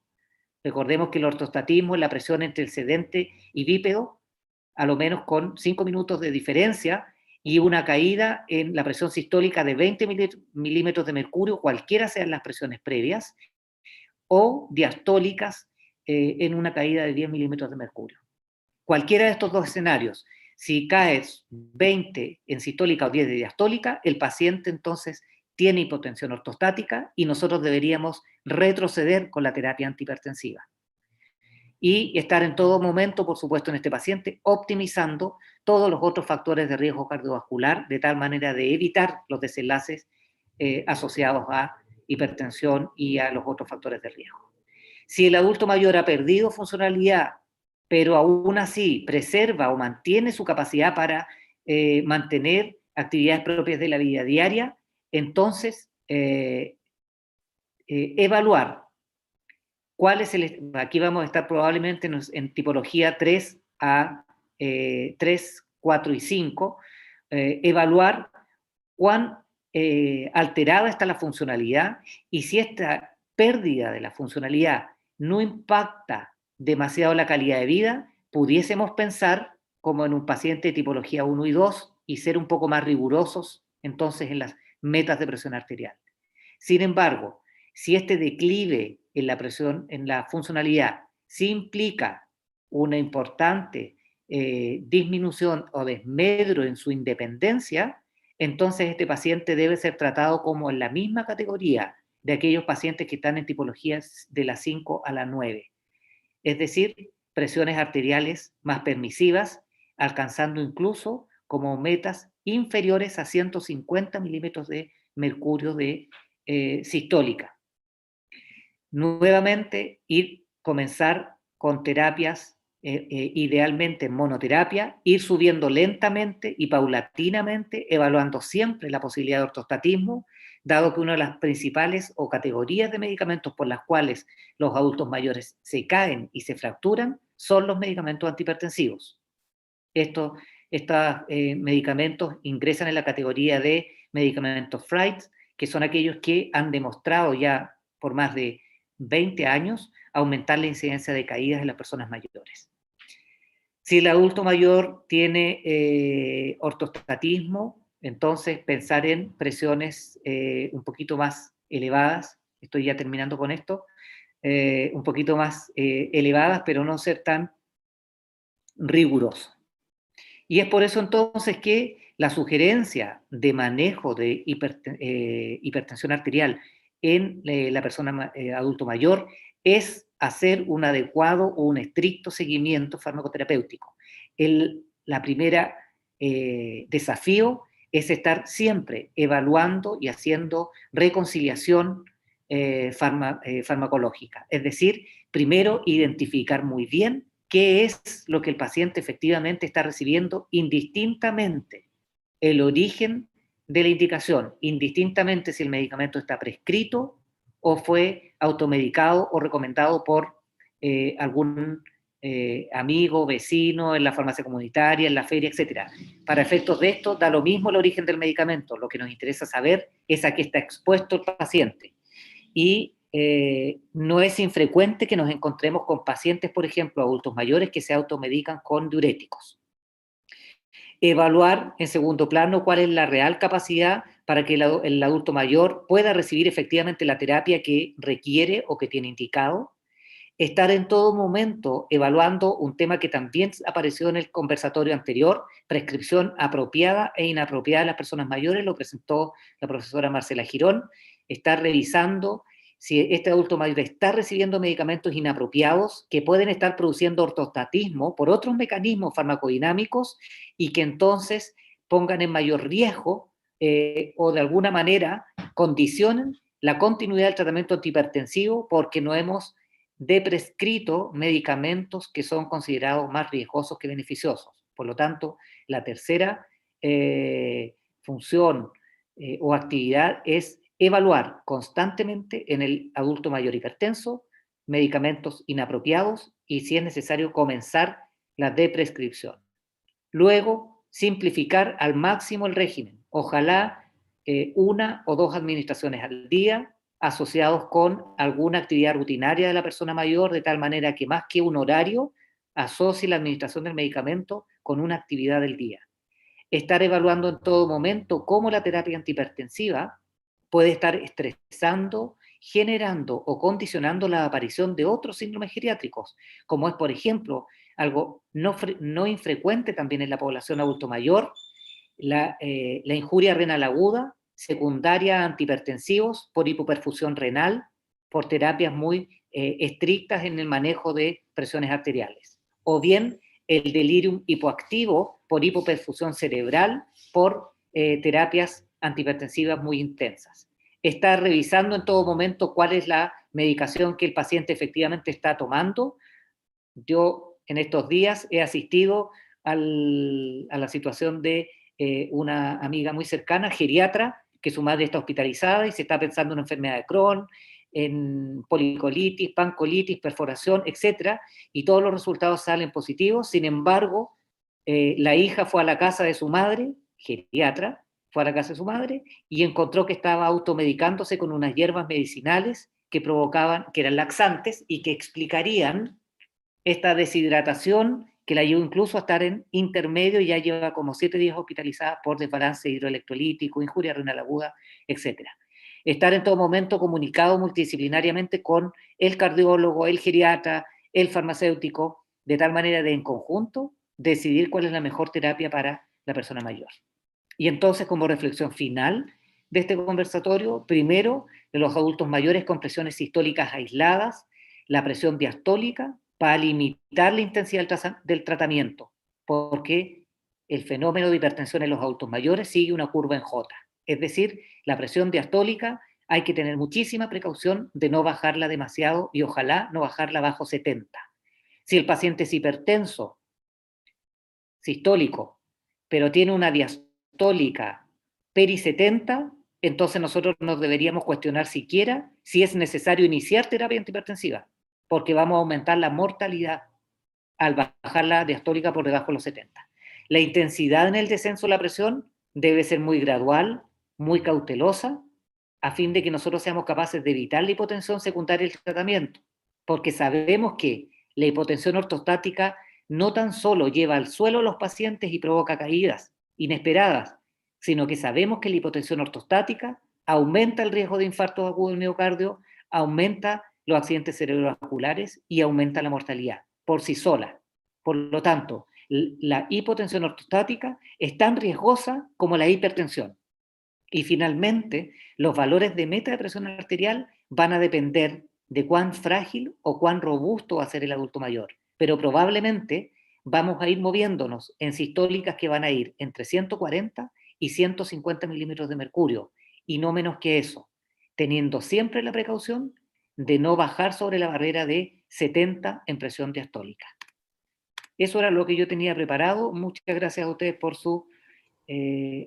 Recordemos que el ortostatismo es la presión entre el sedente y bípedo, a lo menos con 5 minutos de diferencia, y una caída en la presión sistólica de 20 milímetros de mercurio, cualquiera sean las presiones previas, o diastólicas en una caída de 10 milímetros de mercurio. Cualquiera de estos dos escenarios, si caes 20 en sistólica o 10 de diastólica, el paciente entonces tiene hipotensión ortostática y nosotros deberíamos retroceder con la terapia antihipertensiva. Y estar en todo momento, por supuesto, en este paciente, optimizando todos los otros factores de riesgo cardiovascular, de tal manera de evitar los desenlaces asociados a hipertensión y a los otros factores de riesgo. Si el adulto mayor ha perdido funcionalidad, pero aún así preserva o mantiene su capacidad para mantener actividades propias de la vida diaria, entonces evaluar cuál es aquí vamos a estar probablemente en tipología 3 a 3, 4 y 5, evaluar cuán alterada está la funcionalidad y si esta pérdida de la funcionalidad no impacta demasiado la calidad de vida, pudiésemos pensar como en un paciente de tipología 1 y 2 y ser un poco más rigurosos entonces en las metas de presión arterial. Sin embargo, si este declive en la presión, en la funcionalidad, sí implica una importante disminución o desmedro en su independencia, entonces este paciente debe ser tratado como en la misma categoría de aquellos pacientes que están en tipologías de la 5 a la 9. Es decir, presiones arteriales más permisivas, alcanzando incluso como metas inferiores a 150 milímetros de mercurio de sistólica. Nuevamente, comenzar con terapias, idealmente monoterapia, ir subiendo lentamente y paulatinamente, evaluando siempre la posibilidad de ortostatismo, dado que una de las principales o categorías de medicamentos por las cuales los adultos mayores se caen y se fracturan son los medicamentos antihipertensivos. Estos medicamentos ingresan en la categoría de medicamentos FRITES, que son aquellos que han demostrado ya por más de 20 años aumentar la incidencia de caídas en las personas mayores. Si el adulto mayor tiene ortostatismo, entonces pensar en presiones un poquito más elevadas, estoy ya terminando con esto, un poquito más elevadas, pero no ser tan riguroso. Y es por eso entonces que la sugerencia de manejo de hipertensión arterial en la persona adulto mayor es hacer un adecuado o un estricto seguimiento farmacoterapéutico. La primera desafío es estar siempre evaluando y haciendo reconciliación farmacológica. Es decir, primero identificar muy bien qué es lo que el paciente efectivamente está recibiendo, indistintamente el origen de la indicación, indistintamente si el medicamento está prescrito o fue automedicado o recomendado por algún amigo, vecino, en la farmacia comunitaria, en la feria, etc. Para efectos de esto, da lo mismo el origen del medicamento. Lo que nos interesa saber es a qué está expuesto el paciente. Y no es infrecuente que nos encontremos con pacientes, por ejemplo, adultos mayores, que se automedican con diuréticos. Evaluar, en segundo plano, cuál es la real capacidad para que el adulto mayor pueda recibir efectivamente la terapia que requiere o que tiene indicado. Estar en todo momento evaluando un tema que también apareció en el conversatorio anterior, prescripción apropiada e inapropiada de las personas mayores, lo presentó la profesora Marcela Girón. Estar revisando si este adulto mayor está recibiendo medicamentos inapropiados que pueden estar produciendo ortostatismo por otros mecanismos farmacodinámicos y que entonces pongan en mayor riesgo o de alguna manera condicionen la continuidad del tratamiento antihipertensivo porque no hemos de prescrito medicamentos que son considerados más riesgosos que beneficiosos. Por lo tanto, la tercera función o actividad es evaluar constantemente en el adulto mayor hipertenso medicamentos inapropiados y, si es necesario, comenzar la deprescripción. Luego, simplificar al máximo el régimen. Ojalá una o dos administraciones al día, asociados con alguna actividad rutinaria de la persona mayor, de tal manera que más que un horario, asocie la administración del medicamento con una actividad del día. Estar evaluando en todo momento cómo la terapia antihipertensiva puede estar estresando, generando o condicionando la aparición de otros síndromes geriátricos, como es, por ejemplo, algo no infrecuente también en la población adulto mayor, la injuria renal aguda, secundaria a antihipertensivos por hipoperfusión renal, por terapias muy estrictas en el manejo de presiones arteriales. O bien el delirium hipoactivo por hipoperfusión cerebral, por terapias antihipertensivas muy intensas. Está revisando en todo momento cuál es la medicación que el paciente efectivamente está tomando. Yo en estos días he asistido a la situación de una amiga muy cercana, geriatra, que su madre está hospitalizada y se está pensando en una enfermedad de Crohn, en policolitis, pancolitis, perforación, etc. Y todos los resultados salen positivos. Sin embargo, la hija fue a la casa de su madre, geriatra, fue a la casa de su madre y encontró que estaba automedicándose con unas hierbas medicinales que provocaban, que eran laxantes y que explicarían esta deshidratación que la llevó incluso a estar en intermedio y ya lleva como 7 días hospitalizada por desbalance hidroelectrolítico, injuria renal aguda, etc. Estar en todo momento comunicado multidisciplinariamente con el cardiólogo, el geriatra, el farmacéutico, de tal manera de en conjunto decidir cuál es la mejor terapia para la persona mayor. Y entonces, como reflexión final de este conversatorio, primero, de los adultos mayores con presiones sistólicas aisladas, la presión diastólica, para limitar la intensidad del tratamiento, porque el fenómeno de hipertensión en los adultos mayores sigue una curva en J. Es decir, la presión diastólica hay que tener muchísima precaución de no bajarla demasiado y ojalá no bajarla bajo 70. Si el paciente es hipertenso, sistólico, pero tiene una diastólica peri 70, entonces nosotros nos deberíamos cuestionar siquiera si es necesario iniciar terapia antihipertensiva, porque vamos a aumentar la mortalidad al bajar la diastólica por debajo de los 70. La intensidad en el descenso de la presión debe ser muy gradual, muy cautelosa, a fin de que nosotros seamos capaces de evitar la hipotensión secundaria del tratamiento, porque sabemos que la hipotensión ortostática no tan solo lleva al suelo a los pacientes y provoca caídas inesperadas, sino que sabemos que la hipotensión ortostática aumenta el riesgo de infarto agudo del miocardio, aumenta los accidentes cerebrovasculares y aumenta la mortalidad por sí sola. Por lo tanto, la hipotensión ortostática es tan riesgosa como la hipertensión. Y finalmente, los valores de meta de presión arterial van a depender de cuán frágil o cuán robusto va a ser el adulto mayor. Pero probablemente vamos a ir moviéndonos en sistólicas que van a ir entre 140 y 150 milímetros de mercurio, y no menos que eso, teniendo siempre la precaución de no bajar sobre la barrera de 70 en presión diastólica. Eso era lo que yo tenía preparado. Muchas gracias a ustedes por su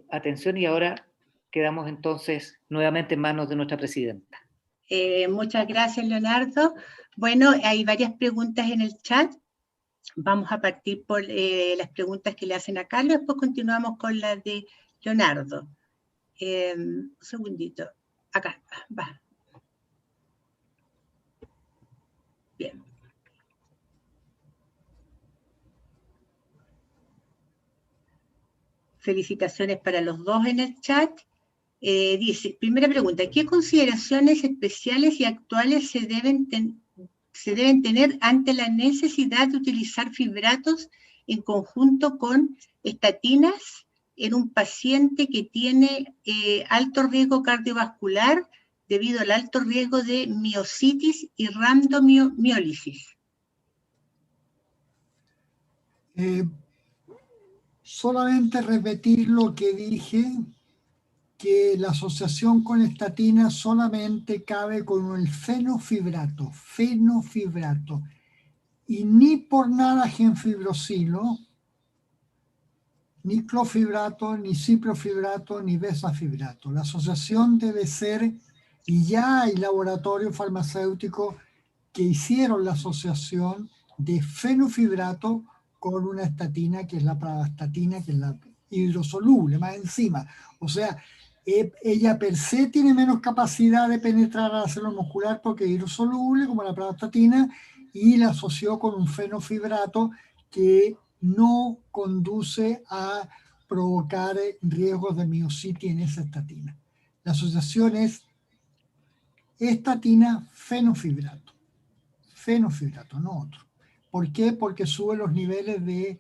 atención y ahora quedamos entonces nuevamente en manos de nuestra presidenta. Muchas gracias, Leonardo. Bueno, hay varias preguntas en el chat. Vamos a partir por las preguntas que le hacen a Carlos, después continuamos con las de Leonardo. Un segundito. Acá, va. Bien. Felicitaciones para los dos en el chat. Dice, primera pregunta, ¿qué consideraciones especiales y actuales se deben tener ante la necesidad de utilizar fibratos en conjunto con estatinas en un paciente que tiene alto riesgo cardiovascular debido al alto riesgo de miositis y rhabdomiólisis? Solamente repetir lo que dije, que la asociación con estatina solamente cabe con el fenofibrato, y ni por nada gemfibrosilo, ni clofibrato, ni ciprofibrato, ni bezafibrato. La asociación debe ser, y ya hay laboratorios farmacéuticos que hicieron la asociación de fenofibrato con una estatina, que es la pravastatina, que es la hidrosoluble, más encima. O sea, ella per se tiene menos capacidad de penetrar a la célula muscular porque es hidrosoluble, como la pravastatina, y la asoció con un fenofibrato que no conduce a provocar riesgos de miositis en esa estatina. La asociación es estatina fenofibrato, no otro. ¿Por qué? Porque sube los niveles de,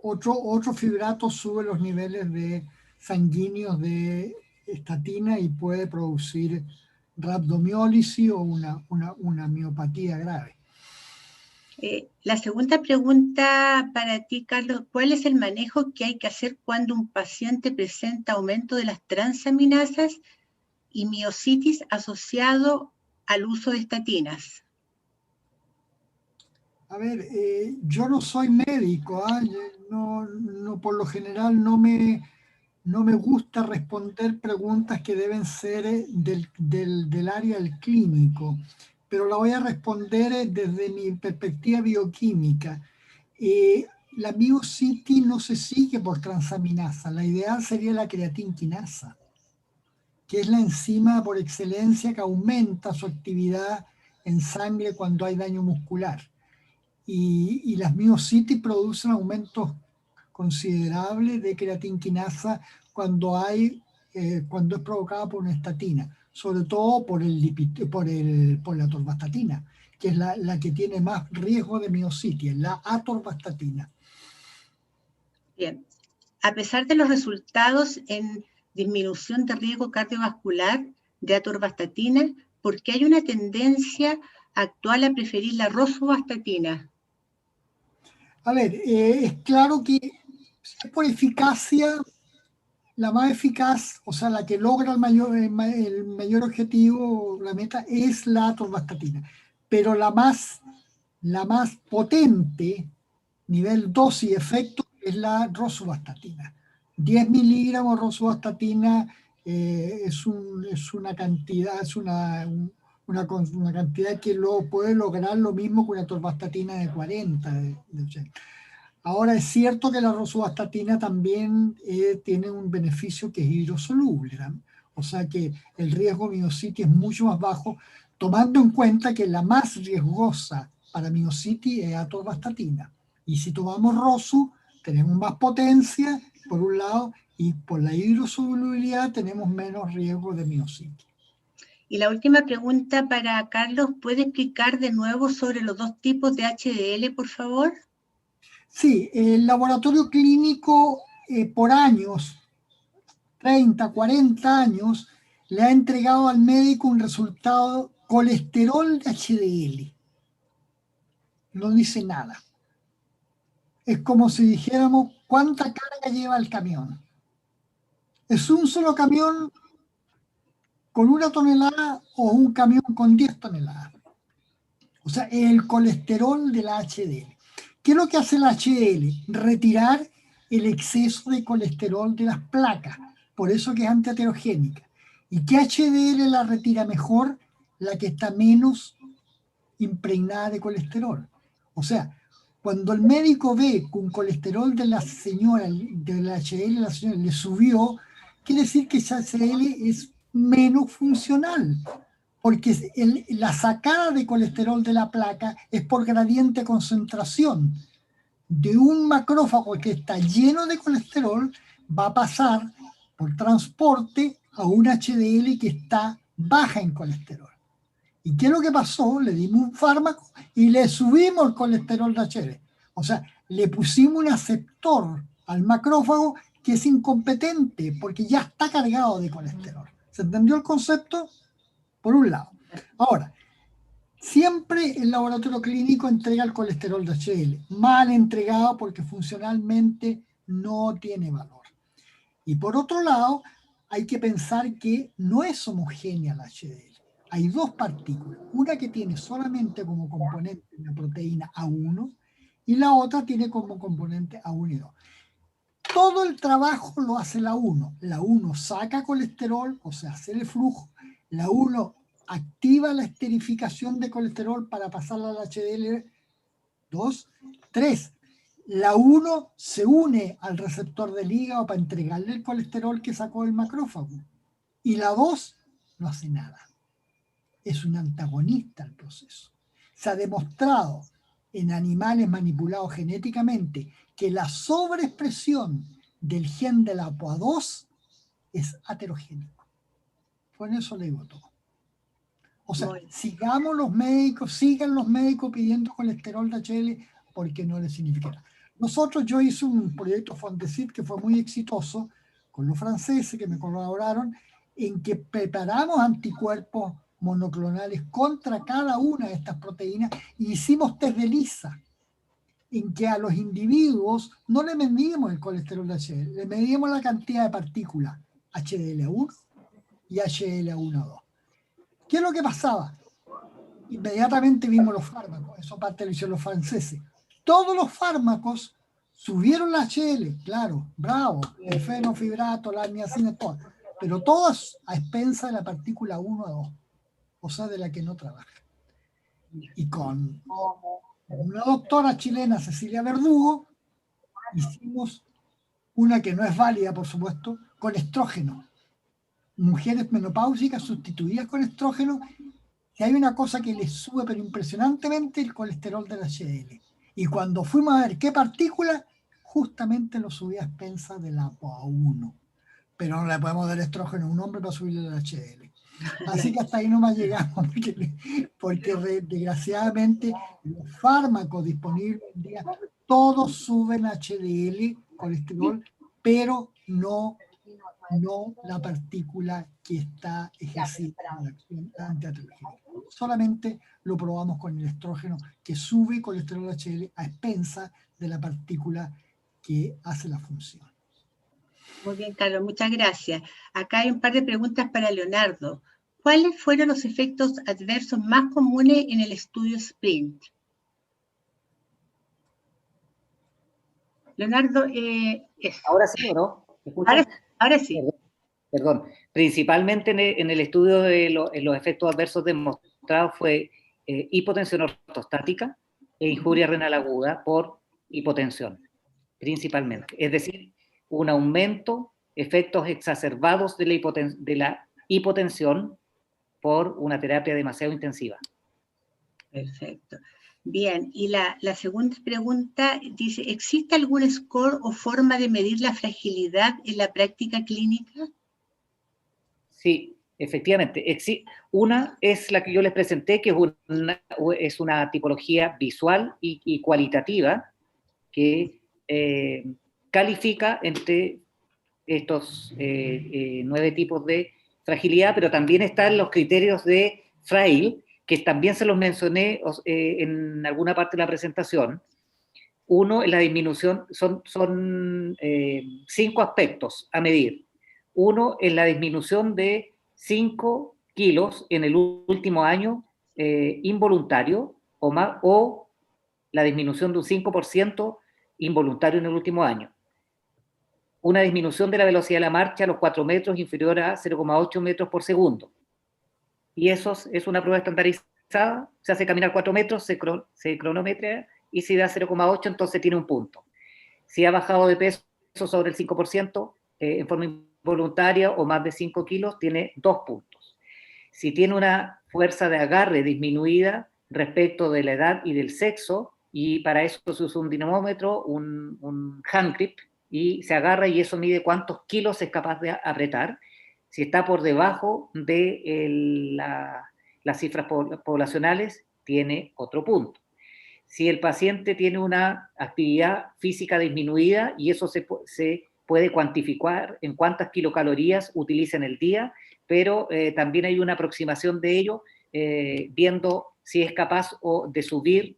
otro fibrato sube los niveles de sanguíneos de estatina y puede producir rhabdomiólisis o una miopatía grave. La segunda pregunta para ti, Carlos, ¿cuál es el manejo que hay que hacer cuando un paciente presenta aumento de las transaminasas y miositis asociado al uso de estatinas? A ver, yo no soy médico, por lo general no me gusta responder preguntas que deben ser del área del clínico, pero la voy a responder desde mi perspectiva bioquímica. La miositis no se sigue por transaminasa, la ideal sería la creatinquinasa, que es la enzima por excelencia que aumenta su actividad en sangre cuando hay daño muscular. Y las miositis producen aumentos considerables de creatinquinasa cuando es provocada por una estatina, sobre todo por la atorvastatina, que es la que tiene más riesgo de miositis, la atorvastatina. Bien. A pesar de los resultados en disminución de riesgo cardiovascular de atorvastatina, ¿por qué hay una tendencia actual a preferir la rosuvastatina? A ver, es claro que por eficacia, la más eficaz, o sea, la que logra el mayor objetivo, la meta, es la atorvastatina. Pero la más potente, nivel dosis y efecto, es la rosuvastatina. 10 miligramos de rosuvastatina es una cantidad, una cantidad que puede lograr lo mismo que una atorvastatina de 40, de 80. Ahora es cierto que la rosuvastatina también tiene un beneficio que es hidrosoluble, ¿no? O sea que el riesgo de miositis es mucho más bajo, tomando en cuenta que la más riesgosa para miositis es atorvastatina. Y si tomamos rosu, tenemos más potencia, por un lado, y por la hidrosolubilidad tenemos menos riesgo de miositis. Y la última pregunta para Carlos, ¿puede explicar de nuevo sobre los dos tipos de HDL, por favor? Sí, el laboratorio clínico por años, 30, 40 años, le ha entregado al médico un resultado colesterol de HDL. No dice nada. Es como si dijéramos cuánta carga lleva el camión. ¿Es un solo camión con 1 tonelada o un camión con 10 toneladas? O sea, el colesterol de la HDL. ¿Qué es lo que hace la HDL? Retirar el exceso de colesterol de las placas. por eso que es antiaterogénica. ¿Y qué HDL la retira mejor? La que está menos impregnada de colesterol. O sea, cuando el médico ve que un colesterol de la señora, del HDL de la señora le subió, quiere decir que ese HDL es menos funcional, porque la sacada de colesterol de la placa es por gradiente de concentración. De un macrófago que está lleno de colesterol va a pasar por transporte a un HDL que está baja en colesterol. ¿Y qué es lo que pasó? Le dimos un fármaco y le subimos el colesterol de HDL. O sea, le pusimos un aceptor al macrófago que es incompetente porque ya está cargado de colesterol. ¿Se entendió el concepto? Por un lado. Ahora, siempre el laboratorio clínico entrega el colesterol de HDL, mal entregado porque funcionalmente no tiene valor. Y por otro lado, hay que pensar que no es homogénea la HDL. Hay dos partículas, una que tiene solamente como componente la proteína A1 y la otra tiene como componente A1 y 2. Todo el trabajo lo hace la 1. La 1 saca colesterol, o sea, hace el flujo. La 1 activa la esterificación de colesterol para pasarla al HDL2. 3. La 1 se une al receptor del hígado para entregarle el colesterol que sacó el macrófago. Y la 2 no hace nada. Es un antagonista al proceso. Se ha demostrado en animales manipulados genéticamente que la sobreexpresión del gen de la APOA2 es aterogénico. Con eso le digo todo. O sea, sigan los médicos pidiendo colesterol de HDL porque no les significa nada. Yo hice un proyecto Fondesit que fue muy exitoso con los franceses que me colaboraron en que preparamos anticuerpos monoclonales contra cada una de estas proteínas y hicimos test de ELISA en que a los individuos no le medíamos el colesterol de HDL, le medíamos la cantidad de partículas HDL1 y HDL1-2. ¿Qué es lo que pasaba? Inmediatamente vimos los fármacos, eso parte lo hicieron los franceses. Todos los fármacos subieron la HDL, claro, bravo, el fenofibrato, la niacina, todo, pero todas a expensa de la partícula 1 a 2, o sea, de la que no trabaja. Y con una doctora chilena, Cecilia Verdugo, hicimos una que no es válida, por supuesto, con estrógeno. Mujeres menopáusicas sustituidas con estrógeno, y hay una cosa que les sube pero impresionantemente el colesterol del HDL. Y cuando fuimos a ver qué partícula, justamente lo subía a expensas de la APOA1. Pero no le podemos dar estrógeno a un hombre para subirle el HDL. Así que hasta ahí no más llegamos, porque desgraciadamente los fármacos disponibles hoy en día, todos suben HDL, colesterol, pero no la partícula que está ejerciendo la acción antiaterogénica. Solamente lo probamos con el estrógeno, que sube colesterol HDL a expensa de la partícula que hace la función. Muy bien, Carlos, muchas gracias. Acá hay un par de preguntas para Leonardo. ¿Cuáles fueron los efectos adversos más comunes en el estudio SPRINT? Leonardo, ¿Ahora sí o no? ¿Me escuchan? Ahora sí. Perdón. Principalmente en el estudio de los efectos adversos demostrados fue hipotensión ortostática e injuria renal aguda por hipotensión, principalmente. Es decir, un aumento, efectos exacerbados de la hipotensión por una terapia demasiado intensiva. Perfecto. Bien, y la segunda pregunta dice, ¿existe algún score o forma de medir la fragilidad en la práctica clínica? Sí, efectivamente. Una es la que yo les presenté, que es una tipología visual y cualitativa que califica entre estos 9 tipos de fragilidad, pero también están los criterios de Frail, que también se los mencioné en alguna parte de la presentación. Uno, la disminución, son 5 aspectos a medir. Uno es la disminución de 5 kilos en el último año involuntario o la disminución de un 5% involuntario en el último año. una disminución de la velocidad de la marcha a los 4 metros inferior a 0,8 metros por segundo. Y eso es una prueba estandarizada, se hace caminar 4 metros, se cronometra, y si da 0,8, entonces tiene un punto. Si ha bajado de peso sobre el 5%, en forma involuntaria o más de 5 kilos, tiene 2 puntos. Si tiene una fuerza de agarre disminuida respecto de la edad y del sexo, y para eso se usa un dinamómetro, un hand grip, y se agarra y eso mide cuántos kilos es capaz de apretar. Si está por debajo de las cifras poblacionales, tiene otro punto. Si el paciente tiene una actividad física disminuida, y eso se puede cuantificar en cuántas kilocalorías utiliza en el día, pero también hay una aproximación de ello, viendo si es capaz de subir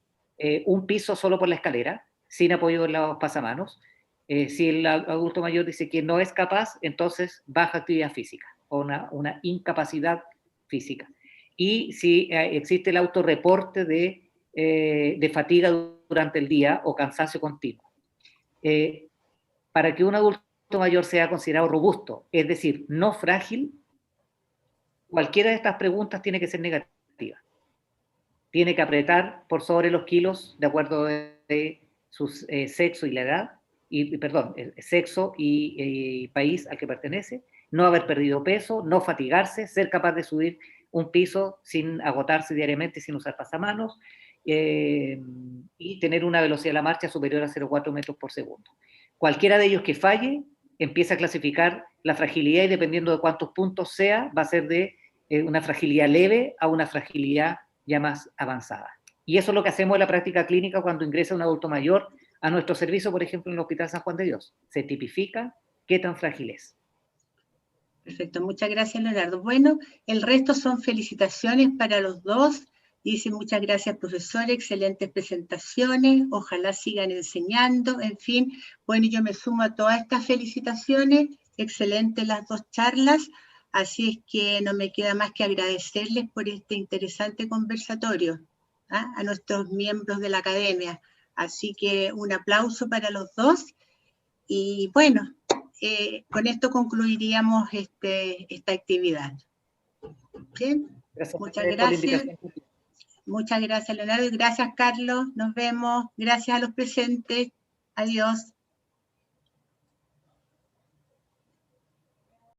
un piso solo por la escalera, sin apoyo de los pasamanos. Si el adulto mayor dice que no es capaz, entonces baja actividad física, o una incapacidad física. Y si existe el autorreporte de fatiga durante el día o cansancio continuo. Para que un adulto mayor sea considerado robusto, es decir, no frágil, cualquiera de estas preguntas tiene que ser negativa. Tiene que apretar por sobre los kilos de acuerdo de su sexo y la edad, sexo y país al que pertenece, no haber perdido peso, no fatigarse, ser capaz de subir un piso sin agotarse diariamente, sin usar pasamanos, y tener una velocidad de la marcha superior a 0,4 metros por segundo. Cualquiera de ellos que falle, empieza a clasificar la fragilidad, y dependiendo de cuántos puntos sea, va a ser de una fragilidad leve a una fragilidad ya más avanzada. Y eso es lo que hacemos en la práctica clínica cuando ingresa un adulto mayor a nuestro servicio, por ejemplo, en el Hospital San Juan de Dios. Se tipifica qué tan frágil es. Perfecto, muchas gracias, Leonardo. Bueno, el resto son felicitaciones para los dos. Dice, muchas gracias, profesor, excelentes presentaciones, ojalá sigan enseñando, en fin. Bueno, yo me sumo a todas estas felicitaciones, excelentes las dos charlas, así es que no me queda más que agradecerles por este interesante conversatorio, ¿ah? A nuestros miembros de la academia. Así que un aplauso para los dos, y bueno, con esto concluiríamos esta actividad. Bien, Gracias, muchas gracias. Muchas gracias, Leonardo, y gracias, Carlos. Nos vemos. Gracias a los presentes. Adiós.